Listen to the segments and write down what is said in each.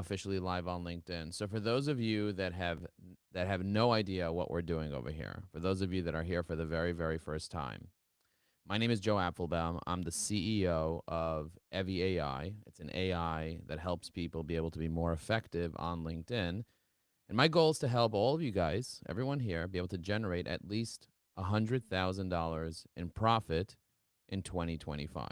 officially live on LinkedIn. So for those of you that have no idea what we're doing over here, for those of you that are here for the very, very first time, my name is Joe Apfelbaum. I'm the CEO of Evie AI. It's an AI that helps people be able to be more effective on LinkedIn. And my goal is to help all of you guys, everyone here, be able to generate at least $100,000 in profit in 2025.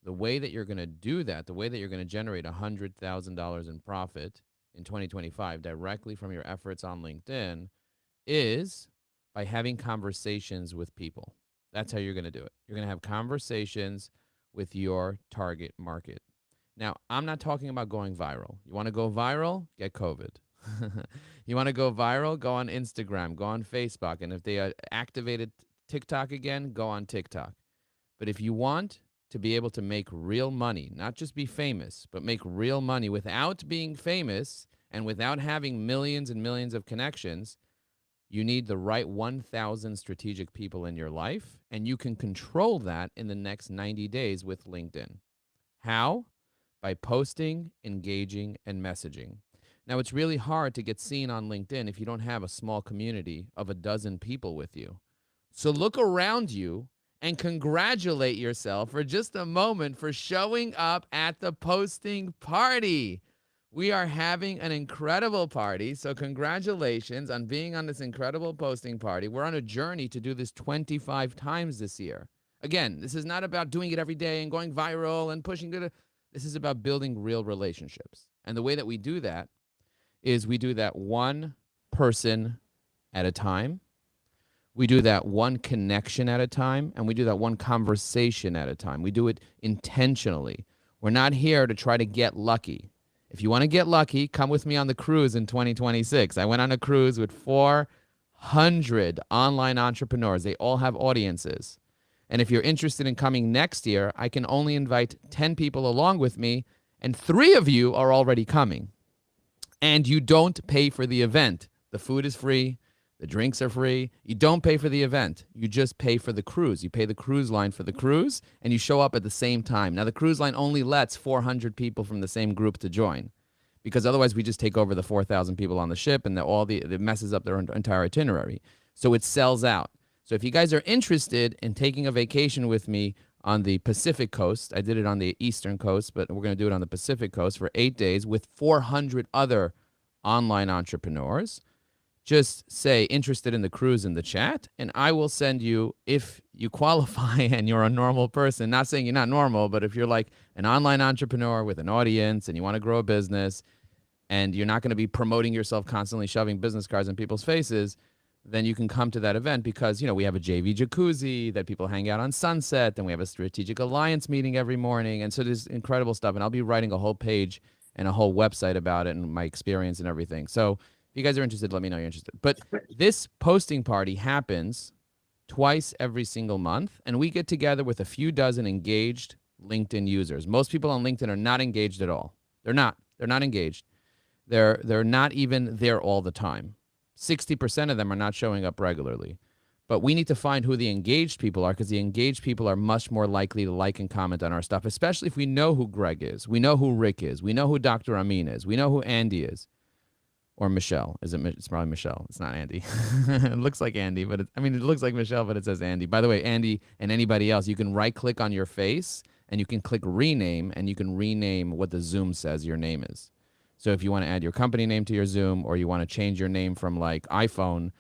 The way that you're going to do that, the way that you're going to generate $100,000 in profit in 2025 directly from your efforts on LinkedIn is by having conversations with people. That's how you're going to do it. You're going to have conversations with your target market. Now, I'm not talking about going viral. You want to go viral? Get COVID. You want to go viral? Go on Instagram, go on Facebook. And if they activated TikTok again, go on TikTok. But if you want to be able to make real money, not just be famous, but make real money without being famous and without having millions and millions of connections, you need the right 1,000 strategic people in your life, and you can control that in the next 90 days with LinkedIn. How? By posting, engaging, and messaging. Now, it's really hard to get seen on LinkedIn if you don't have a small community of a dozen people with you. So look around you and congratulate yourself for just a moment for showing up at the posting party. We are having an incredible party, so congratulations on being on this incredible posting party. We're on a journey to do this 25 times this year. Again, this is not about doing it every day and going viral and pushing it. This is about building real relationships. And the way that we do that is we do that one person at a time. We do that one connection at a time, and we do that one conversation at a time. We do it intentionally. We're not here to try to get lucky. If you want to get lucky, come with me on the cruise in 2026. I went on a cruise with 400 online entrepreneurs. They all have audiences. And if you're interested in coming next year, I can only invite 10 people along with me, and 3 of you are already coming. And you don't pay for the event. The food is free. The drinks are free. You don't pay for the event. You just pay for the cruise. You pay the cruise line for the cruise, and you show up at the same time. Now, the cruise line only lets 400 people from the same group to join, because otherwise we just take over the 4,000 people on the ship, and it messes up their entire itinerary. So it sells out. So if you guys are interested in taking a vacation with me on the Pacific coast, I did it on the Eastern coast, but we're going to do it on the Pacific coast for 8 days with 400 other online entrepreneurs. Just say interested in the cruise in the chat, and I will send you, if you qualify and you're a normal person, not saying you're not normal, but if you're like an online entrepreneur with an audience and you want to grow a business and you're not going to be promoting yourself constantly shoving business cards in people's faces, then you can come to that event because, we have a JV jacuzzi that people hang out on Sunset, and we have a strategic alliance meeting every morning. And so there's incredible stuff. And I'll be writing a whole page and a whole website about it and my experience and everything. So if you guys are interested, let me know you're interested. But this posting party happens twice every single month, and we get together with a few dozen engaged LinkedIn users. Most people on LinkedIn are not engaged at all. They're not engaged. They're not even there all the time. 60% of them are not showing up regularly. But we need to find who the engaged people are, because the engaged people are much more likely to like and comment on our stuff, especially if we know who Greg is. We know who Rick is. We know who Dr. Amin is. We know who Andy is. Or Michelle. It's probably Michelle. It's not Andy. It looks like Andy, but it looks like Michelle, but it says Andy. By the way, Andy and anybody else, you can right-click on your face, and you can click rename, and you can rename what the Zoom says your name is. So if you want to add your company name to your Zoom, or you want to change your name from like iPhone,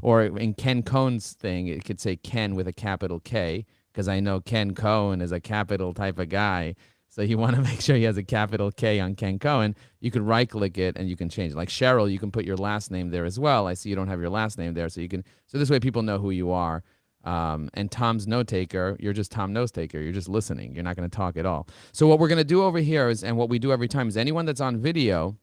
or in Ken Cohn's thing, it could say Ken with a capital K, because I know Ken Cohen is a capital type of guy. So you want to make sure he has a capital K on Ken Cohen. You can right-click it and you can change it. Like Cheryl, you can put your last name there as well. I see you don't have your last name there, so you can. So this way, people know who you are. And Tom's note taker, you're just Tom note taker. You're just listening. You're not going to talk at all. So what we're going to do over here is, and what we do every time is, anyone that's on video.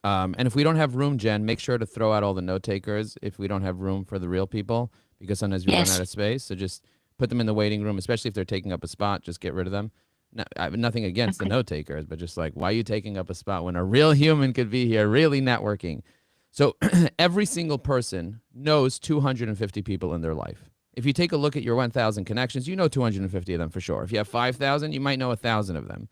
And if we don't have room, Jen, make sure to throw out all the note takers if we don't have room for the real people, because sometimes we run out of space. So just put them in the waiting room, especially if they're taking up a spot. Just get rid of them. No, I have nothing against the note takers, but just like, why are you taking up a spot when a real human could be here, really networking? So every single person knows 250 people in their life. If you take a look at your 1,000 connections, you know 250 of them for sure. If you have 5,000, you might know 1,000 of them.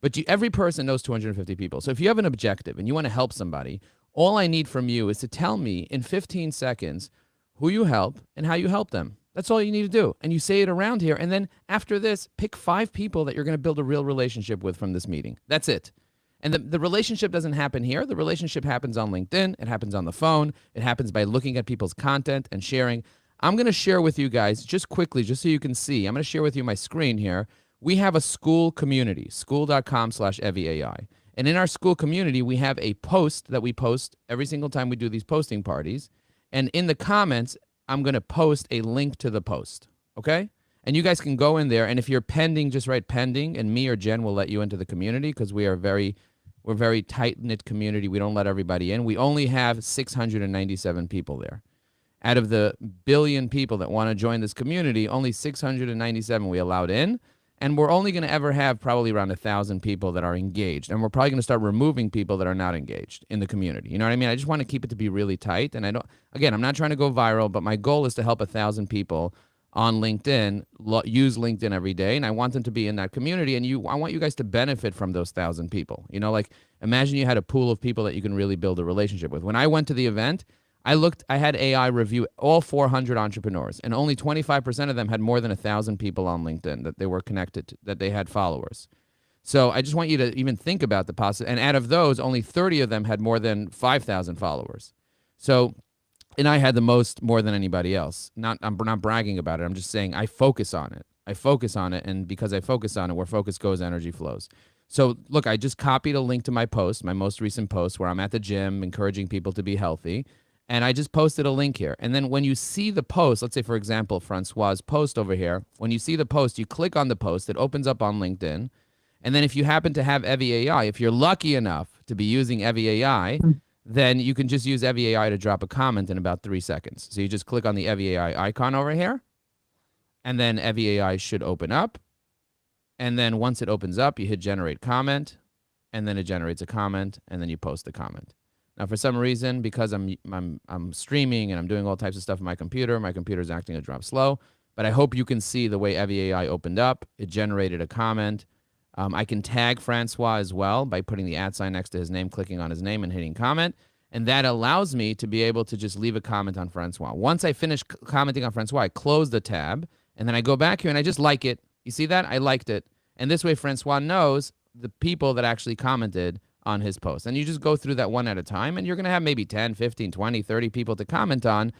But every person knows 250 people. So if you have an objective and you want to help somebody, all I need from you is to tell me in 15 seconds who you help and how you help them. That's all you need to do. And you say it around here. And then after this, pick 5 people that you're going to build a real relationship with from this meeting. That's it. And the relationship doesn't happen here. The relationship happens on LinkedIn. It happens on the phone. It happens by looking at people's content and sharing. I'm going to share with you guys just quickly, just so you can see. I'm going to share with you my screen here. We have a school community, school.com/EviAI. And in our school community, we have a post that we post every single time we do these posting parties. And in the comments, I'm going to post a link to the post, okay? And you guys can go in there, and if you're pending, just write pending, and me or Jen will let you into the community because we're very tight-knit community. We don't let everybody in. We only have 697 people there. Out of the billion people that want to join this community, only 697 we allowed in. And we're only going to ever have probably around 1,000 people that are engaged. And we're probably going to start removing people that are not engaged in the community. You know what I mean? I just want to keep it to be really tight. And I'm not trying to go viral, but my goal is to help 1,000 people on LinkedIn use LinkedIn every day. And I want them to be in that community. And I want you guys to benefit from those 1,000 people. You know, like imagine you had a pool of people that you can really build a relationship with. When I went to the event, I had AI review all 400 entrepreneurs, and only 25% of them had more than 1,000 people on LinkedIn that they were connected to, that they had followers. So I just want you to even think about the possibility. And out of those, only 30 of them had more than 5,000 followers. So, and I had the most, more than anybody else. I'm not bragging about it. I'm just saying I focus on it. And because I focus on it, where focus goes, energy flows. So look, I just copied a link to my post, my most recent post, where I'm at the gym encouraging people to be healthy. And I just posted a link here. And then when you see the post, let's say, for example, Francois' post over here, when you see the post, you click on the post, it opens up on LinkedIn. And then if you happen to have EviAI, if you're lucky enough to be using EviAI, then you can just use EviAI to drop a comment in about 3 seconds. So you just click on the EviAI icon over here, and then EviAI should open up. And then once it opens up, you hit generate comment, and then it generates a comment, and then you post the comment. Now, for some reason, because I'm streaming and I'm doing all types of stuff on my computer's acting a drop slow. But I hope you can see the way EviAI opened up. It generated a comment. I can tag Francois as well by putting the @ next to his name, clicking on his name, and hitting comment. And that allows me to be able to just leave a comment on Francois. Once I finish commenting on Francois, I close the tab, and then I go back here and I just like it. You see that? I liked it. And this way, Francois knows the people that actually commented on his post. And you just go through that one at a time, and you're going to have maybe 10, 15, 20, 30 people to comment on.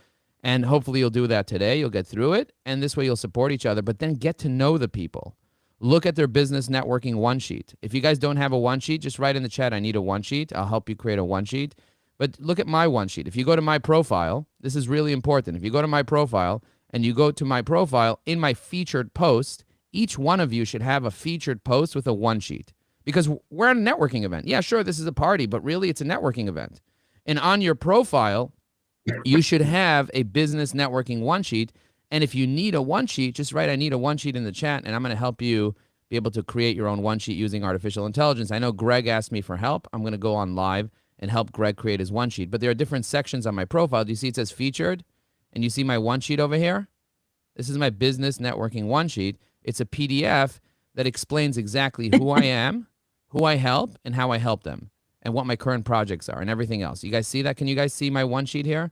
And hopefully you'll do that today. You'll get through it. And this way you'll support each other, but then get to know the people. Look at their business networking one sheet. If you guys don't have a one sheet, just write in the chat, I need a one sheet. I'll help you create a one sheet. But look at my one sheet. If you go to my profile, this is really important. If you go to my profile and you go to my profile in my featured post, each one of you should have a featured post with a one sheet. Because we're at a networking event. Yeah, sure, this is a party, but really it's a networking event. And on your profile, you should have a business networking one sheet. And if you need a one sheet, just write, I need a one sheet in the chat, and I'm going to help you be able to create your own one sheet using artificial intelligence. I know Greg asked me for help. I'm going to go on live and help Greg create his one sheet. But there are different sections on my profile. Do you see it says featured? And you see my one sheet over here? This is my business networking one sheet. It's a PDF that explains exactly who I am, who I help, and how I help them, and what my current projects are, and everything else. You guys see that? Can you guys see my one sheet here?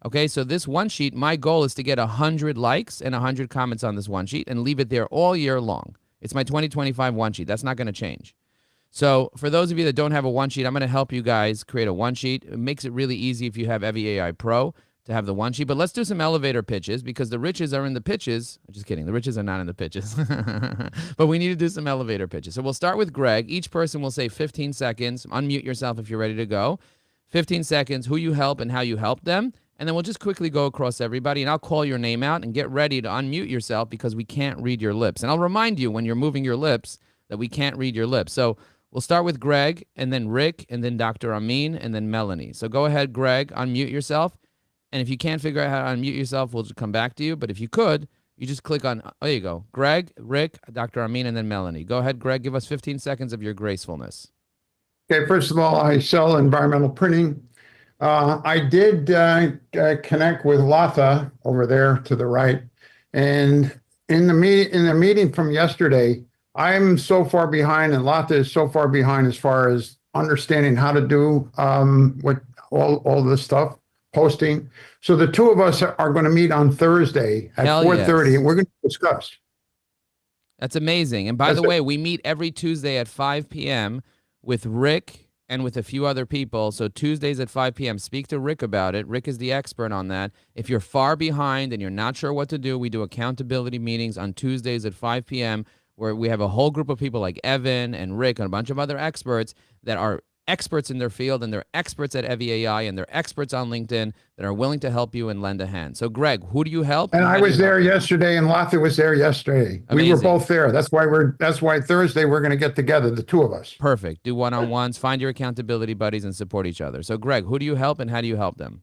Okay, so this one sheet, my goal is to get 100 likes and 100 comments on this one sheet and leave it there all year long. It's my 2025 one sheet. That's not going to change. So for those of you that don't have a one sheet, I'm going to help you guys create a one sheet. It makes it really easy if you have EviAI Pro to have the one sheet. But let's do some elevator pitches, because the riches are in the pitches. Just kidding. The riches are not in the pitches. But we need to do some elevator pitches. So we'll start with Greg. Each person will say 15 seconds. Unmute yourself if you're ready to go. 15 seconds, who you help and how you help them. And then we'll just quickly go across everybody, and I'll call your name out, and get ready to unmute yourself because we can't read your lips. And I'll remind you when you're moving your lips that we can't read your lips. So we'll start with Greg, and then Rick, and then Dr. Amin, and then Melanie. So go ahead, Greg, unmute yourself. And if you can't figure out how to unmute yourself, we'll just come back to you. But if you could, you just click on, there you go, Greg, Rick, Dr. Amin, and then Melanie. Go ahead, Greg, give us 15 seconds of your gracefulness. Okay, first of all, I sell environmental printing. I did connect with Latha over there to the right. And in the meeting from yesterday, I'm so far behind, and Latha is so far behind as far as understanding how to do what all this stuff, posting. So the two of us are going to meet on Thursday at Hell 4:30, yes. and we're going to discuss. That's amazing. And by That's the it. way, we meet every Tuesday at 5 p.m. with Rick and with a few other people. So Tuesdays at 5 p.m. Speak to Rick about it. Rick is the expert on that. If you're far behind and you're not sure what to do, we do accountability meetings on Tuesdays at 5 p.m. where we have a whole group of people like Evan and Rick and a bunch of other experts that are experts in their field, and they're experts at EviAI, and they're experts on LinkedIn that are willing to help you and lend a hand. So Greg, who do you help? And how I do you was help there them? yesterday, and Latha was there yesterday. We were Amazing. both there. That's why Thursday we're going to get together, the two of us. Perfect. Do one-on-ones, find your accountability buddies, and support each other. So Greg, who do you help and how do you help them?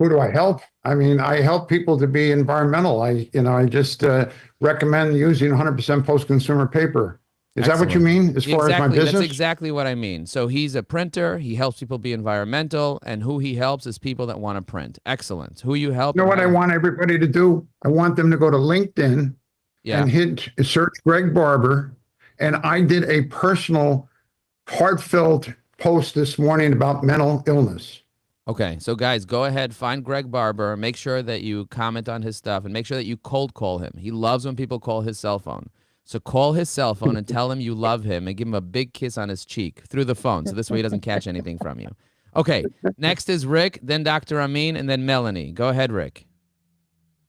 Who do I help? I mean, I help people to be environmental. I just recommend using 100% post-consumer paper. Is that what you mean as far as my Exactly. business? That's exactly what I mean. So he's a printer. He helps people be environmental, and who he helps is people that want to print. Excellent. Who you help? You know what I want everybody to do? I want them to go to LinkedIn Yeah. and hit search Greg Barber. And I did a personal, heartfelt post this morning about mental illness. Okay. So guys, go ahead, find Greg Barber. Make sure that you comment on his stuff and make sure that you cold call him. He loves when people call his cell phone. So call his cell phone and tell him you love him and give him a big kiss on his cheek through the phone. So this way he doesn't catch anything from you. Okay. Next is Rick, then Dr. Amin, and then Melanie. Go ahead, Rick.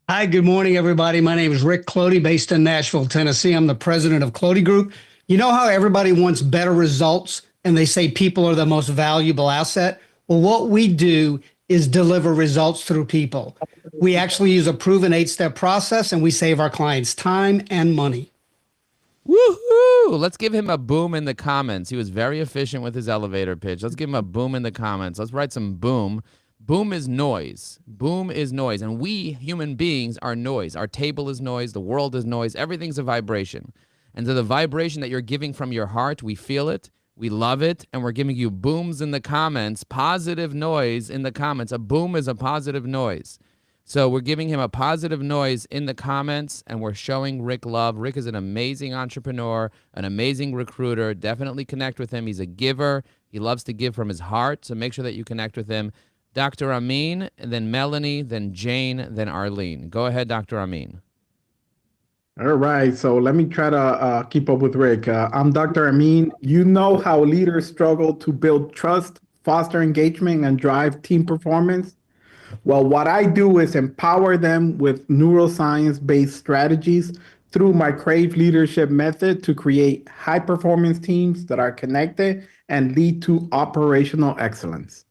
Hi, good morning, everybody. My name is Rick Clody, based in Nashville, Tennessee. I'm the president of Clody Group. You know how everybody wants better results and they say people are the most valuable asset? Well, what we do is deliver results through people. We actually use a proven 8-step process, and we save our clients time and money. Woohoo! Let's give him a boom in the comments. He was very efficient with his elevator pitch. Let's give him a boom in the comments. Let's write some boom. Boom is noise. Boom is noise. And we human beings are noise. Our table is noise. The world is noise. Everything's a vibration. And so the vibration that you're giving from your heart, we feel it. We love it. And we're giving you booms in the comments, positive noise in the comments. A boom is a positive noise. So we're giving him a positive noise in the comments, and we're showing Rick love. Rick is an amazing entrepreneur, an amazing recruiter. Definitely connect with him. He's a giver. He loves to give from his heart, so make sure that you connect with him. Dr. Amin, and then Melanie, then Jane, then Arlene. Go ahead, Dr. Amin. All right, so let me try to keep up with Rick. I'm Dr. Amin. You know how leaders struggle to build trust, foster engagement, and drive team performance? Well, what I do is empower them with neuroscience-based strategies through my Crave Leadership method to create high-performance teams that are connected and lead to operational excellence.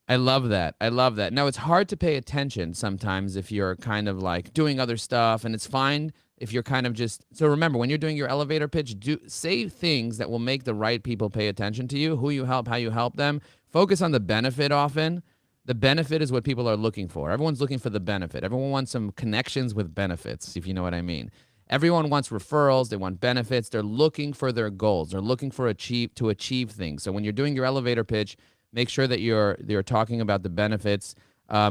I love that. I love that. Now, it's hard to pay attention sometimes if you're kind of like doing other stuff, and it's fine if you're kind of just. So remember, when you're doing your elevator pitch, say things that will make the right people pay attention to you, who you help, how you help them. Focus on the benefit often. The benefit is what people are looking for. Everyone's looking for the benefit. Everyone wants some connections with benefits, if you know what I mean. Everyone wants referrals. They want benefits. They're looking for their goals. They're looking for to achieve things. So when you're doing your elevator pitch, make sure that you're talking about the benefits.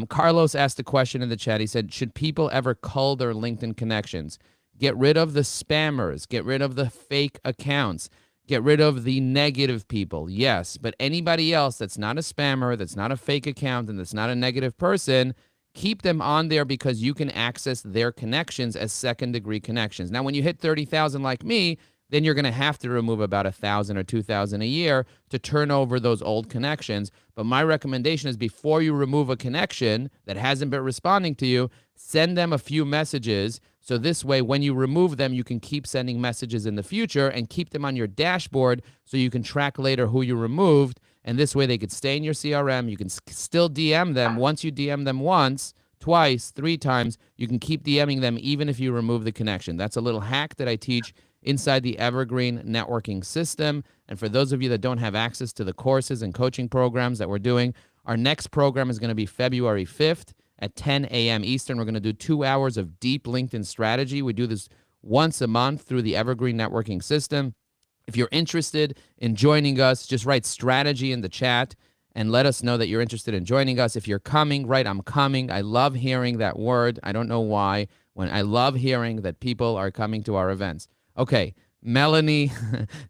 Carlos asked a question in the chat. He said, should people ever cull their LinkedIn connections? Get rid of the spammers. Get rid of the fake accounts. Get rid of the negative people. Yes, but anybody else that's not a spammer, that's not a fake account, and that's not a negative person, keep them on there because you can access their connections as second-degree connections. Now, when you hit 30,000 like me, then you're going to have to remove about 1,000 or 2,000 a year to turn over those old connections. But my recommendation is before you remove a connection that hasn't been responding to you, send them a few messages. So this way, when you remove them, you can keep sending messages in the future and keep them on your dashboard so you can track later who you removed. And this way, they could stay in your CRM. You can still DM them. Once you DM them once, twice, 3 times, you can keep DMing them even if you remove the connection. That's a little hack that I teach inside the Evergreen networking system. And for those of you that don't have access to the courses and coaching programs that we're doing, our next program is going to be February 5th at 10 a.m. Eastern. We're going to do 2 hours of deep LinkedIn strategy. We do this once a month through the Evergreen networking system. If you're interested in joining us, just write strategy in the chat and let us know that you're interested in joining us. If you're coming, write I'm coming. I love hearing that word. I don't know why. When I love hearing that people are coming to our events. Okay, Melanie,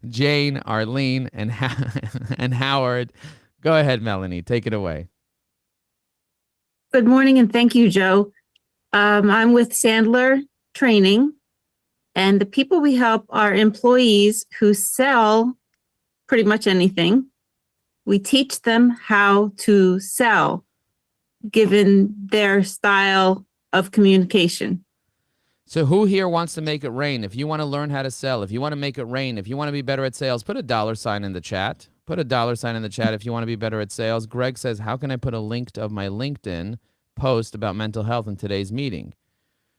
Jane, Arlene, and and Howard. Go ahead, Melanie. Take it away. Good morning and thank you, Joe. I'm with Sandler Training, and the people we help are employees who sell pretty much anything. We teach them how to sell given their style of communication. So who here wants to make it rain? If you want to learn how to sell, if you want to make it rain, if you want to be better at sales, put a $sign in the chat. Put a $sign in the chat if you want to be better at sales. Greg says, how can I put a link of my LinkedIn post about mental health in today's meeting?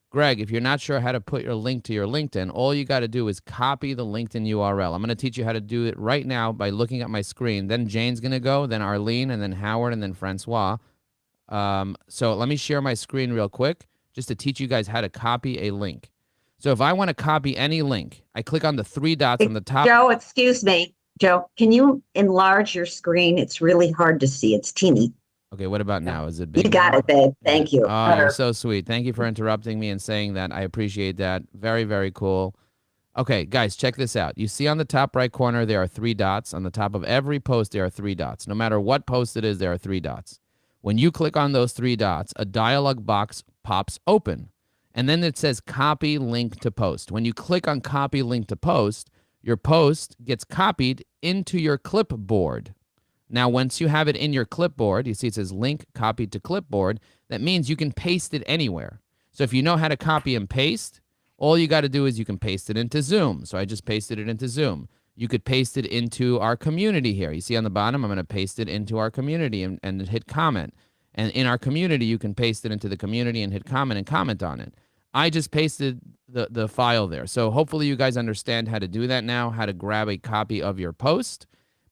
Greg, if you're not sure how to put your link to your LinkedIn, all you got to do is copy the LinkedIn URL. I'm going to teach you how to do it right now by looking at my screen. Then Jane's going to go, then Arlene, and then Howard, and then Francois. So let me share my screen real quick just to teach you guys how to copy a link. So if I want to copy any link, I click on the 3 dots on the top. Joe, excuse me. Joe, can you enlarge your screen? It's really hard to see. It's teeny. Okay, what about now? Is it big? You got now? it, babe. Thank you. Oh, you're so sweet. Thank you for interrupting me and saying that. I appreciate that. Very, very cool. Okay, guys, check this out. You see on the top right corner, there are 3 dots. On the top of every post, there are 3 dots. No matter what post it is, there are 3 dots. When you click on those 3 dots, a dialog box pops open. And then it says copy link to post. When you click on copy link to post, your post gets copied into your clipboard. Now, once you have it in your clipboard, you see it says link copied to clipboard. That means you can paste it anywhere. So if you know how to copy and paste, all you got to do is you can paste it into Zoom. So I just pasted it into Zoom. You could paste it into our community here. You see on the bottom, I'm going to paste it into our community and hit comment. And in our community, you can paste it into the community and hit comment and comment on it. I just pasted the file there. So hopefully you guys understand how to do that now, how to grab a copy of your post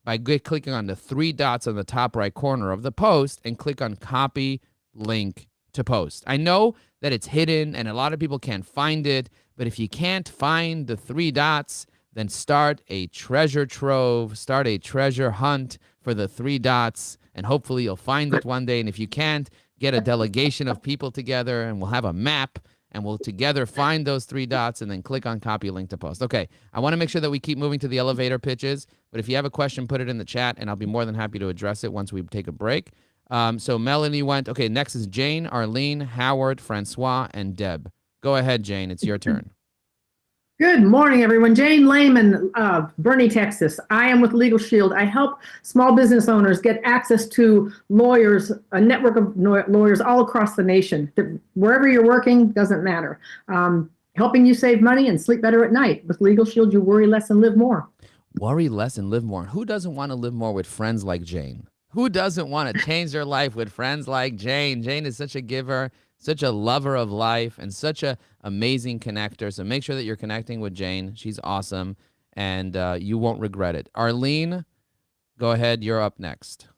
by clicking on the 3 dots on the top right corner of the post and click on copy link to post. I know that it's hidden and a lot of people can't find it, but if you can't find the 3 dots, then start a treasure trove, start a treasure hunt for the 3 dots, and hopefully you'll find it one day. And if you can't, get a delegation of people together and we'll have a map and we'll together find those 3 dots and then click on copy link to post. Okay, I want to make sure that we keep moving to the elevator pitches, but if you have a question, put it in the chat and I'll be more than happy to address it once we take a break. So Melanie went. Okay, next is Jane, Arlene, Howard, Francois, and Deb. Go ahead, Jane. It's your turn. Good morning, everyone. Jane Lehman, Bernie, Texas. I am with Legal Shield. I help small business owners get access to lawyers, a network of lawyers all across the nation. Wherever you're working, doesn't matter. Helping you save money and sleep better at night. With Legal Shield, you worry less and live more. Worry less and live more. Who doesn't want to live more with friends like Jane? Who doesn't want to change their life with friends like Jane? Jane is such a giver, such a lover of life, and such a amazing connector. So make sure that you're connecting with Jane. She's awesome, and you won't regret it. Arlene, go ahead. You're up next.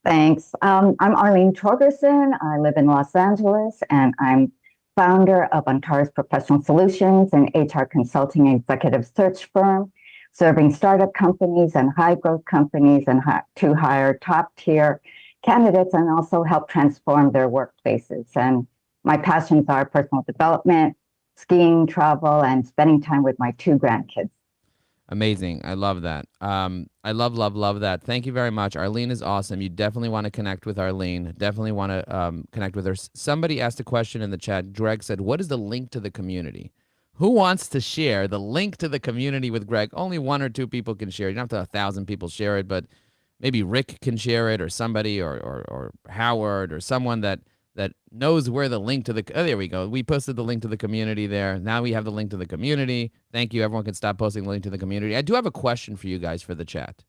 Thanks. I'm Arlene Torgerson. I live in Los Angeles, and I'm founder of Antares Professional Solutions, an HR consulting executive search firm, serving startup companies and high-growth companies and to hire top-tier candidates and also help transform their workplaces. And my passions are personal development, skiing, travel, and spending time with my 2 grandkids. Amazing. I love that. I love that. Thank you very much. Arlene is awesome. You definitely want to connect with Arlene. Definitely want to connect with her. Somebody asked a question in the chat. Greg said, what is the link to the community? Who wants to share the link to the community with Greg? Only 1 or 2 people can share. You don't have to 1,000 people share it, but maybe Rick can share it, or somebody, or Howard, or someone that knows where the link to the, oh, there we go. We posted the link to the community there. Now we have the link to the community. Thank you. Everyone can stop posting the link to the community. I do have a question for you guys for the chat.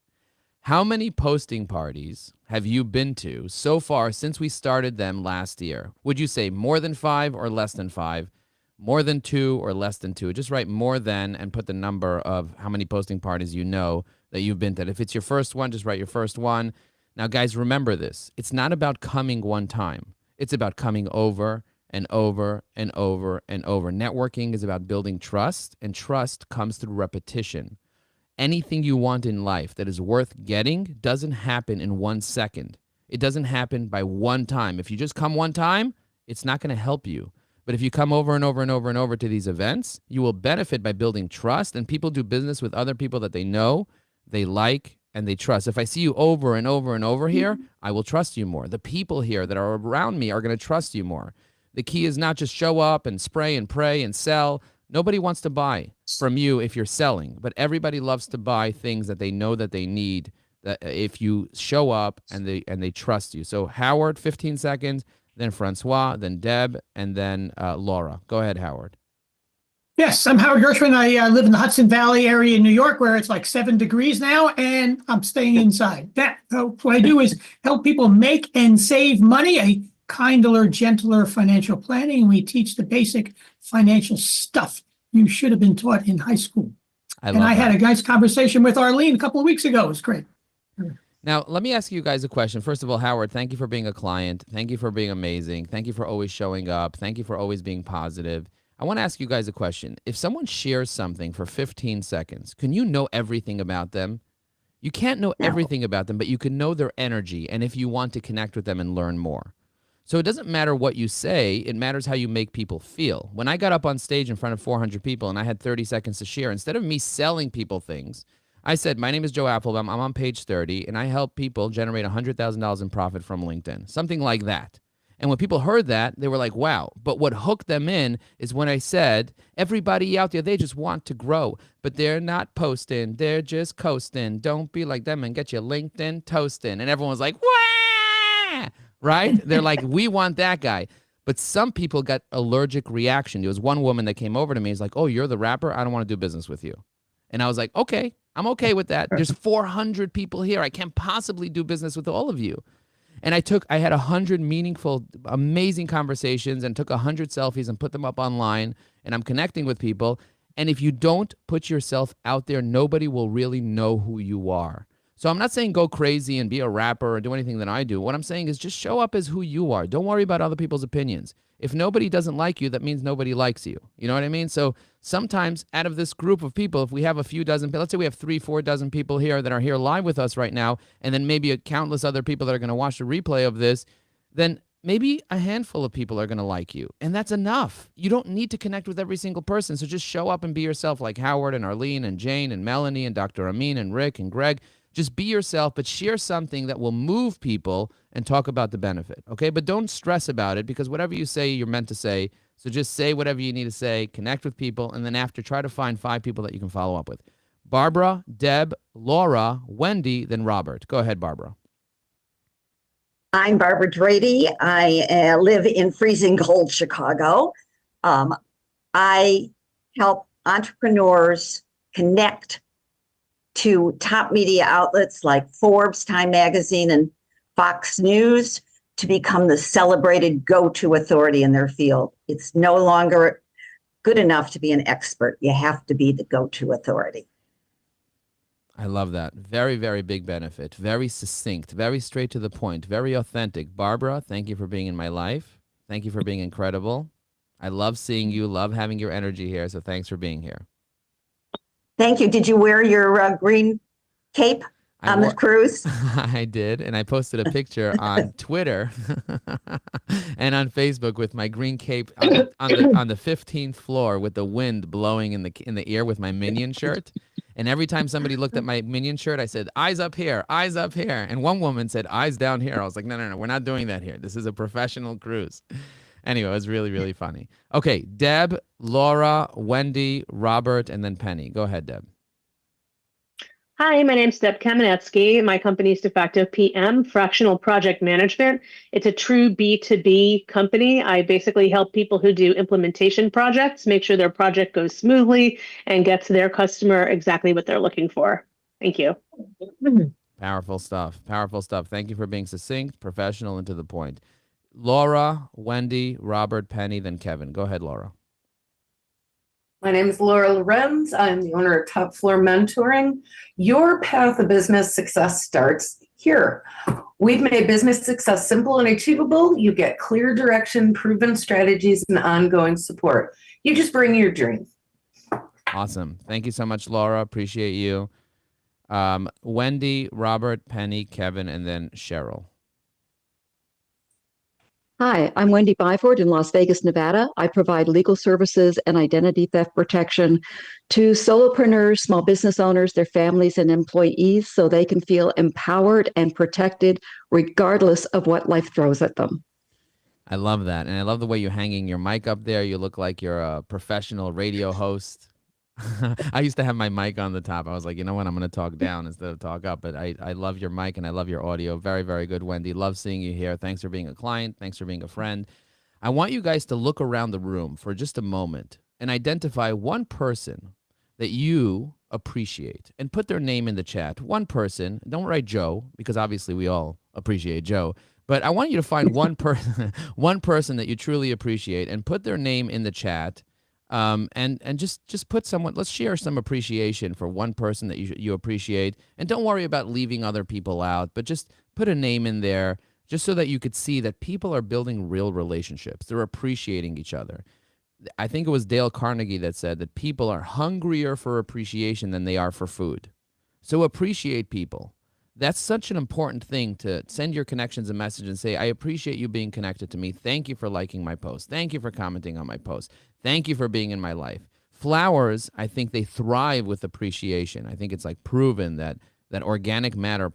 How many posting parties have you been to so far since we started them last year? Would you say more than 5 or less than 5? More than 2 or less than 2? Just write more than and put the number of how many posting parties you know that you've been to. If it's your first one, just write your first one. Now, guys, remember this. It's not about coming one time. It's about coming over and over and over and over. Networking is about building trust, and trust comes through repetition. Anything you want in life that is worth getting doesn't happen in 1 second. It doesn't happen by one time. If you just come one time, it's not going to help you. But if you come over and over and over and over to these events, you will benefit by building trust, and people do business with other people that they know, they like, and they trust. If I see you over and over and over here, I will trust you more. The people here that are around me are going to trust you more. The key is not just show up and spray and pray and sell. Nobody wants to buy from you if you're selling, but everybody loves to buy things that they know that they need, that if you show up and they trust you. So Howard, 15 seconds, then Francois, then Deb, and then Laura. Go ahead, Howard. Yes, I'm Howard Gershwin. I live in the Hudson Valley area in New York, where it's like 7 degrees now, and I'm staying inside. What I do is help people make and save money, a kinder, gentler financial planning. We teach the basic financial stuff you should have been taught in high school. I had a nice conversation with Arlene a couple of weeks ago. It was great. Now, let me ask you guys a question. First of all, Howard, thank you for being a client. Thank you for being amazing. Thank you for always showing up. Thank you for always being positive. I want to ask you guys a question. If someone shares something for 15 seconds, can you know everything about them? You can't know everything about them, but you can know their energy, and if you want to connect with them and learn more. So it doesn't matter what you say, it matters how you make people feel. When I got up on stage in front of 400 people and I had 30 seconds to share, instead of me selling people things, I said, my name is Joe Applebaum, I'm on page 30, and I help people generate $100,000 in profit from LinkedIn, something like that. And when people heard that, they were like, wow. But what hooked them in is when I said, everybody out there, they just want to grow, but they're not posting, they're just coasting. Don't be like them and get your LinkedIn toasting. And everyone was like, wah! Right? They're like, we want that guy. But some people got allergic reaction. There was one woman that came over to me. He's like, oh, you're the rapper? I don't want to do business with you. And I was like, okay, I'm okay with that. There's 400 people here. I can't possibly do business with all of you. And I had 100 meaningful, amazing conversations and took 100 selfies and put them up online. And I'm connecting with people. And if you don't put yourself out there, nobody will really know who you are. So I'm not saying go crazy and be a rapper or do anything that I do. What I'm saying is just show up as who you are. Don't worry about other people's opinions. If nobody doesn't like you, that means nobody likes you. You know what I mean? So sometimes out of this group of people, if we have a few dozen, let's say we have 3-4 dozen people here that are here live with us right now, and then maybe a countless other people that are going to watch the replay of this, then maybe a handful of people are going to like you. And that's enough. You don't need to connect with every single person. So just show up and be yourself, like Howard and Arlene and Jane and Melanie and Dr. Amin and Rick and Greg. Just be yourself, but share something that will move people and talk about the benefit, okay? But don't stress about it, because whatever you say, you're meant to say. So just say whatever you need to say, connect with people, and then after, try to find 5 people that you can follow up with. Barbara, Deb, Laura, Wendy, then Robert. Go ahead, Barbara. I'm Barbara Drady. I live in freezing cold Chicago. I help entrepreneurs connect to top media outlets like Forbes, Time Magazine, and Fox News to become the celebrated go-to authority in their field. It's no longer good enough to be an expert. You have to be the go-to authority. I love that. Very, very big benefit. Very succinct, very straight to the point, very authentic. Barbara, thank you for being in my life. Thank you for being incredible. I love seeing you, love having your energy here, so thanks for being here. Thank you. Did you wear your green cape on the cruise? I did, and I posted a picture on Twitter and on Facebook with my green cape on the 15th floor with the wind blowing in the ear with my Minion shirt. And every time somebody looked at my Minion shirt, I said, eyes up here, eyes up here. And one woman said, eyes down here. I was like, no, we're not doing that here. This is a professional cruise. Anyway, it was really, really funny. Okay, Deb, Laura, Wendy, Robert, and then Penny. Go ahead, Deb. Hi, my name's Deb Kamenetsky. My company is DeFacto PM, Fractional Project Management. It's a true B2B company. I basically help people who do implementation projects make sure their project goes smoothly and gets their customer exactly what they're looking for. Thank you. Powerful stuff. Powerful stuff. Thank you for being succinct, professional, and to the point. Laura, Wendy, Robert, Penny, then Kevin. Go ahead, Laura. My name is Laura Lorenz. I'm the owner of Top Floor Mentoring. Your path of business success starts here. We've made business success simple and achievable. You get clear direction, proven strategies, and ongoing support. You just bring your dream. Awesome. Thank you so much, Laura. Appreciate you. Wendy, Robert, Penny, Kevin, and then Cheryl. Hi, I'm Wendy Byford in Las Vegas, Nevada. I provide legal services and identity theft protection to solopreneurs, small business owners, their families, and employees so they can feel empowered and protected regardless of what life throws at them. I love that. And I love the way you're hanging your mic up there. You look like you're a professional radio host. I used to have my mic on the top. I was like, you know what? I'm going to talk down instead of talk up. But I love your mic and I love your audio. Very, very good, Wendy. Love seeing you here. Thanks for being a client. Thanks for being a friend. I want you guys to look around the room for just a moment and identify one person that you appreciate and put their name in the chat. One person. Don't write Joe, because obviously we all appreciate Joe. But I want you to find one person that you truly appreciate and put their name in the chat. And just put someone, let's share some appreciation for one person that you appreciate. And don't worry about leaving other people out, but just put a name in there just so that you could see that people are building real relationships. They're appreciating each other. I think it was Dale Carnegie that said that people are hungrier for appreciation than they are for food. So appreciate people. That's such an important thing, to send your connections a message and say, I appreciate you being connected to me. Thank you for liking my post. Thank you for commenting on my post. Thank you for being in my life. Flowers, I think they thrive with appreciation. I think it's like proven that organic matter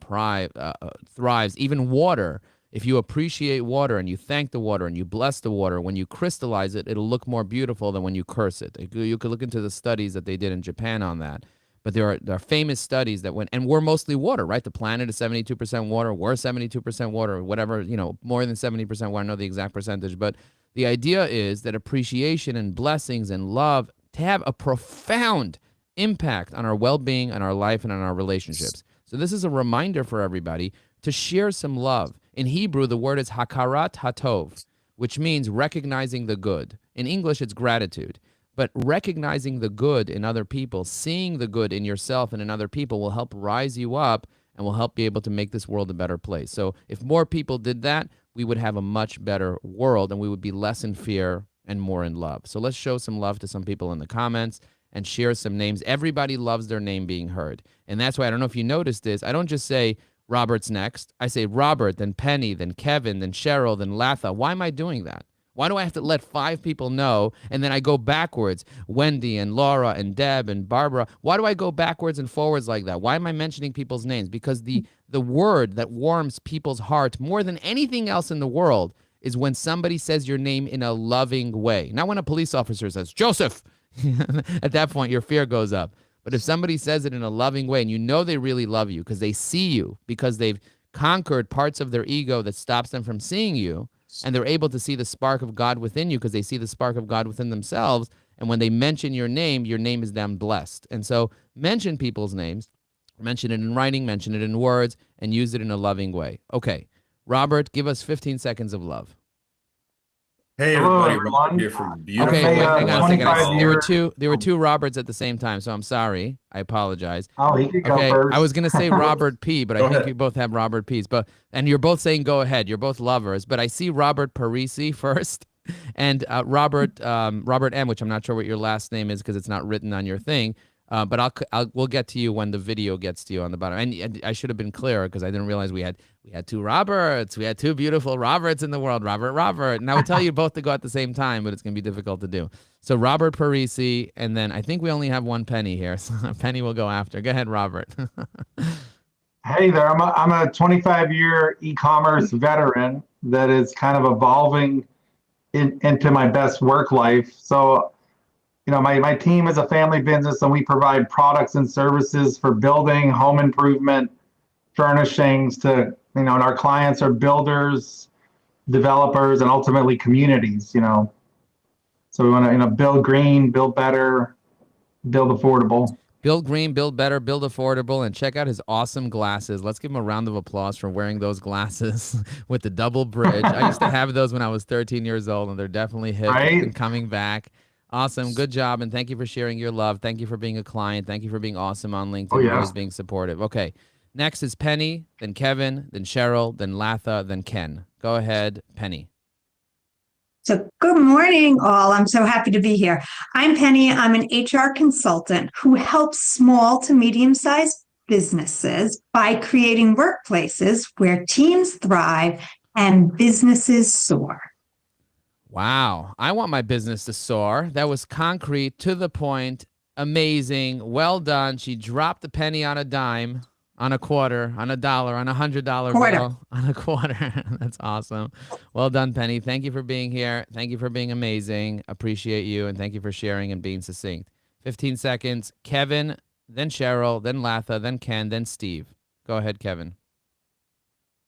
thrives. Even water, if you appreciate water and you thank the water and you bless the water, when you crystallize it, it'll look more beautiful than when you curse it. You could look into the studies that they did in Japan on that. But there are famous studies that and we're mostly water, right? The planet is 72% water. We're 72% water, whatever, more than 70% water. I don't know the exact percentage. But the idea is that appreciation and blessings and love to have a profound impact on our well-being, on our life, and on our relationships. So this is a reminder for everybody to share some love. In Hebrew, the word is hakarat hatov, which means recognizing the good. In English, it's gratitude. But recognizing the good in other people, seeing the good in yourself and in other people will help rise you up and will help be able to make this world a better place. So if more people did that, we would have a much better world and we would be less in fear and more in love. So let's show some love to some people in the comments and share some names. Everybody loves their name being heard. And that's why, I don't know if you noticed this, I don't just say Robert's next. I say Robert, then Penny, then Kevin, then Cheryl, then Latha. Why am I doing that? Why do I have to let 5 people know and then I go backwards? Wendy and Laura and Deb and Barbara. Why do I go backwards and forwards like that? Why am I mentioning people's names? Because the word that warms people's heart more than anything else in the world is when somebody says your name in a loving way. Not when a police officer says, Joseph. At that point, your fear goes up. But if somebody says it in a loving way and you know they really love you because they see you, because they've conquered parts of their ego that stops them from seeing you, and they're able to see the spark of God within you because they see the spark of God within themselves. And when they mention your name is them blessed. And so mention people's names, mention it in writing, mention it in words, and use it in a loving way. Okay, Robert, give us 15 seconds of love. Hey, everybody. Robert here from beautiful. Okay, wait, hang on a second. There were two Roberts at the same time, so I'm sorry. I apologize. Oh, he could go Okay, first. I was going to say Robert P, but Go I think ahead. you both have Robert P's. And you're both saying go ahead. You're both lovers, but I see Robert Parisi first and Robert M, which I'm not sure what your last name is because it's not written on your thing. But we'll get to you when the video gets to you on the bottom. And I should have been clearer because I didn't realize we had 2 Roberts. We had 2 beautiful Roberts in the world. Robert. And I would tell you both to go at the same time, but it's going to be difficult to do. So Robert Parisi, and then I think we only have 1 Penny here. So Penny will go after. Go ahead, Robert. Hey there, I'm a 25-year e-commerce veteran that is kind of evolving into my best work life. So, my team is a family business and we provide products and services for building, home improvement, furnishings to, and our clients are builders, developers, and ultimately communities, So we want to, build green, build better, build affordable. Build green, build better, build affordable, and check out his awesome glasses. Let's give him a round of applause for wearing those glasses with the double bridge. I used to have those when I was 13 years old, and they're definitely hip and coming back. Awesome. Good job. And thank you for sharing your love. Thank you for being a client. Thank you for being awesome on LinkedIn. Oh, yeah. Always being supportive. Okay. Next is Penny, then Kevin, then Cheryl, then Latha, then Ken. Go ahead, Penny. So good morning, all. I'm so happy to be here. I'm Penny. I'm an HR consultant who helps small to medium-sized businesses by creating workplaces where teams thrive and businesses soar. Wow. I want my business to soar. That was concrete, to the point, amazing. Well done. She dropped the penny on a dime, on a quarter, on a dollar, on $100 bill, on a quarter. That's awesome. Well done, Penny. Thank you for being here. Thank you for being amazing. Appreciate you. And thank you for sharing and being succinct. 15 seconds. Kevin, then Cheryl, then Latha, then Ken, then Steve. Go ahead, Kevin.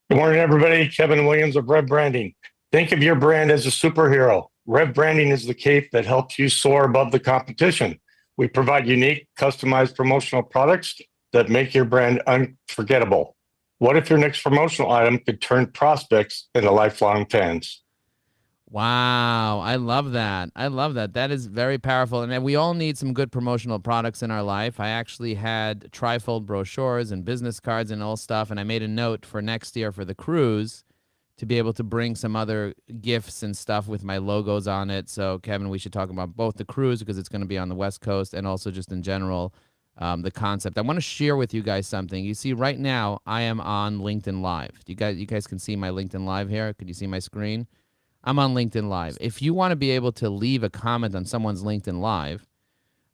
Good morning, everybody. Kevin Williams of Rev Branding. Think of your brand as a superhero. Rev Branding is the cape that helps you soar above the competition. We provide unique, customized promotional products that make your brand unforgettable. What if your next promotional item could turn prospects into lifelong fans? Wow. I love that. I love that. That is very powerful. And we all need some good promotional products in our life. I actually had trifold brochures and business cards and all stuff. And I made a note for next year for the cruise to be able to bring some other gifts and stuff with my logos on it. So, Kevin, we should talk about both the cruise because it's going to be on the West Coast and also just in general, the concept. I want to share with you guys something. You see, right now, I am on LinkedIn Live. You guys can see my LinkedIn Live here. Could you see my screen? I'm on LinkedIn Live. If you want to be able to leave a comment on someone's LinkedIn Live,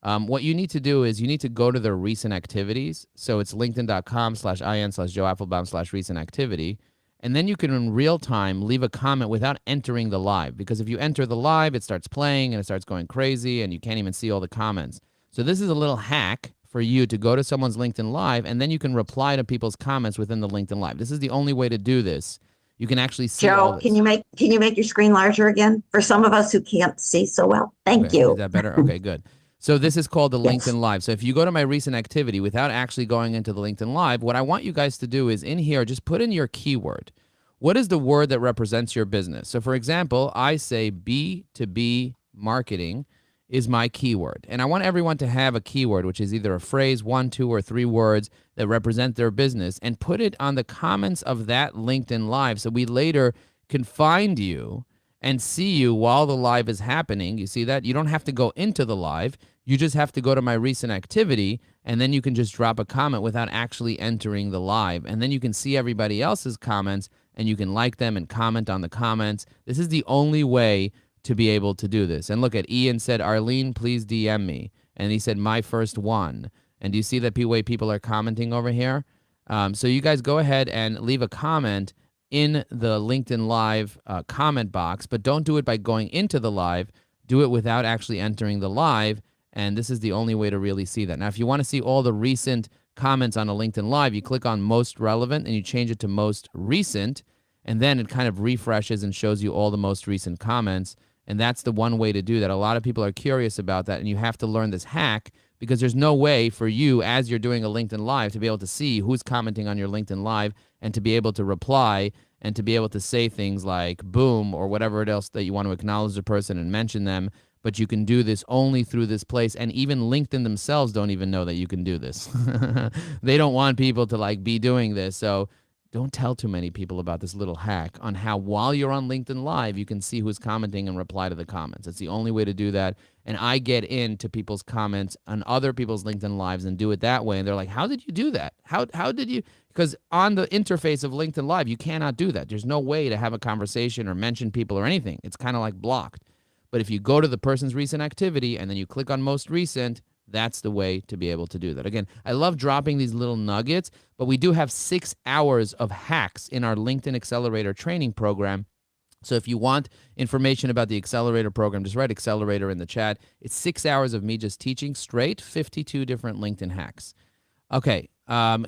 what you need to do is you need to go to their recent activities. So it's linkedin.com/in/Joe Apfelbaum/recent activity. And then you can, in real time, leave a comment without entering the live. Because if you enter the live, it starts playing and it starts going crazy and you can't even see all the comments. So this is a little hack for you to go to someone's LinkedIn Live and then you can reply to people's comments within the LinkedIn Live. This is the only way to do this. You can actually see all Joe, this. can you make your screen larger again for some of us who can't see so well? Thank Okay, you. is that better? Okay, good. So this is called the Yes. LinkedIn Live. So if you go to my recent activity without actually going into the LinkedIn Live, what I want you guys to do is in here, just put in your keyword. What is the word that represents your business? So for example, I say B2B marketing is my keyword. And I want everyone to have a keyword, which is either a phrase, 1, 2, or 3 words that represent their business, and put it on the comments of that LinkedIn Live so we later can find you and see you while the live is happening. You see that? You don't have to go into the live. You just have to go to my recent activity, and then you can just drop a comment without actually entering the live. And then you can see everybody else's comments, and you can like them and comment on the comments. This is the only way to be able to do this. And look at Ian said, Arlene, please DM me. And he said, my first one. And do you see the way people are commenting over here? So you guys go ahead and leave a comment in the LinkedIn Live comment box, but don't do it by going into the live. Do it without actually entering the live. And this is the only way to really see that. Now, if you want to see all the recent comments on a LinkedIn Live, you click on most relevant and you change it to most recent. And then it kind of refreshes and shows you all the most recent comments. And that's the one way to do that. A lot of people are curious about that, and you have to learn this hack because there's no way for you, as you're doing a LinkedIn Live, to be able to see who's commenting on your LinkedIn Live and to be able to reply and to be able to say things like boom or whatever else that you want to acknowledge the person and mention them. But you can do this only through this place. And even LinkedIn themselves don't even know that you can do this. They don't want people to be doing this. So don't tell too many people about this little hack on how while you're on LinkedIn Live, you can see who's commenting and reply to the comments. It's the only way to do that. And I get into people's comments on other people's LinkedIn Lives and do it that way. And they're like, how did you do that? How did you? Because on the interface of LinkedIn Live, you cannot do that. There's no way to have a conversation or mention people or anything. It's kind of like blocked. But if you go to the person's recent activity and then you click on most recent, that's the way to be able to do that. Again, I love dropping these little nuggets, but we do have 6 hours of hacks in our LinkedIn Accelerator training program. So if you want information about the Accelerator program, just write Accelerator in the chat. It's 6 hours of me just teaching straight 52 different LinkedIn hacks. Okay,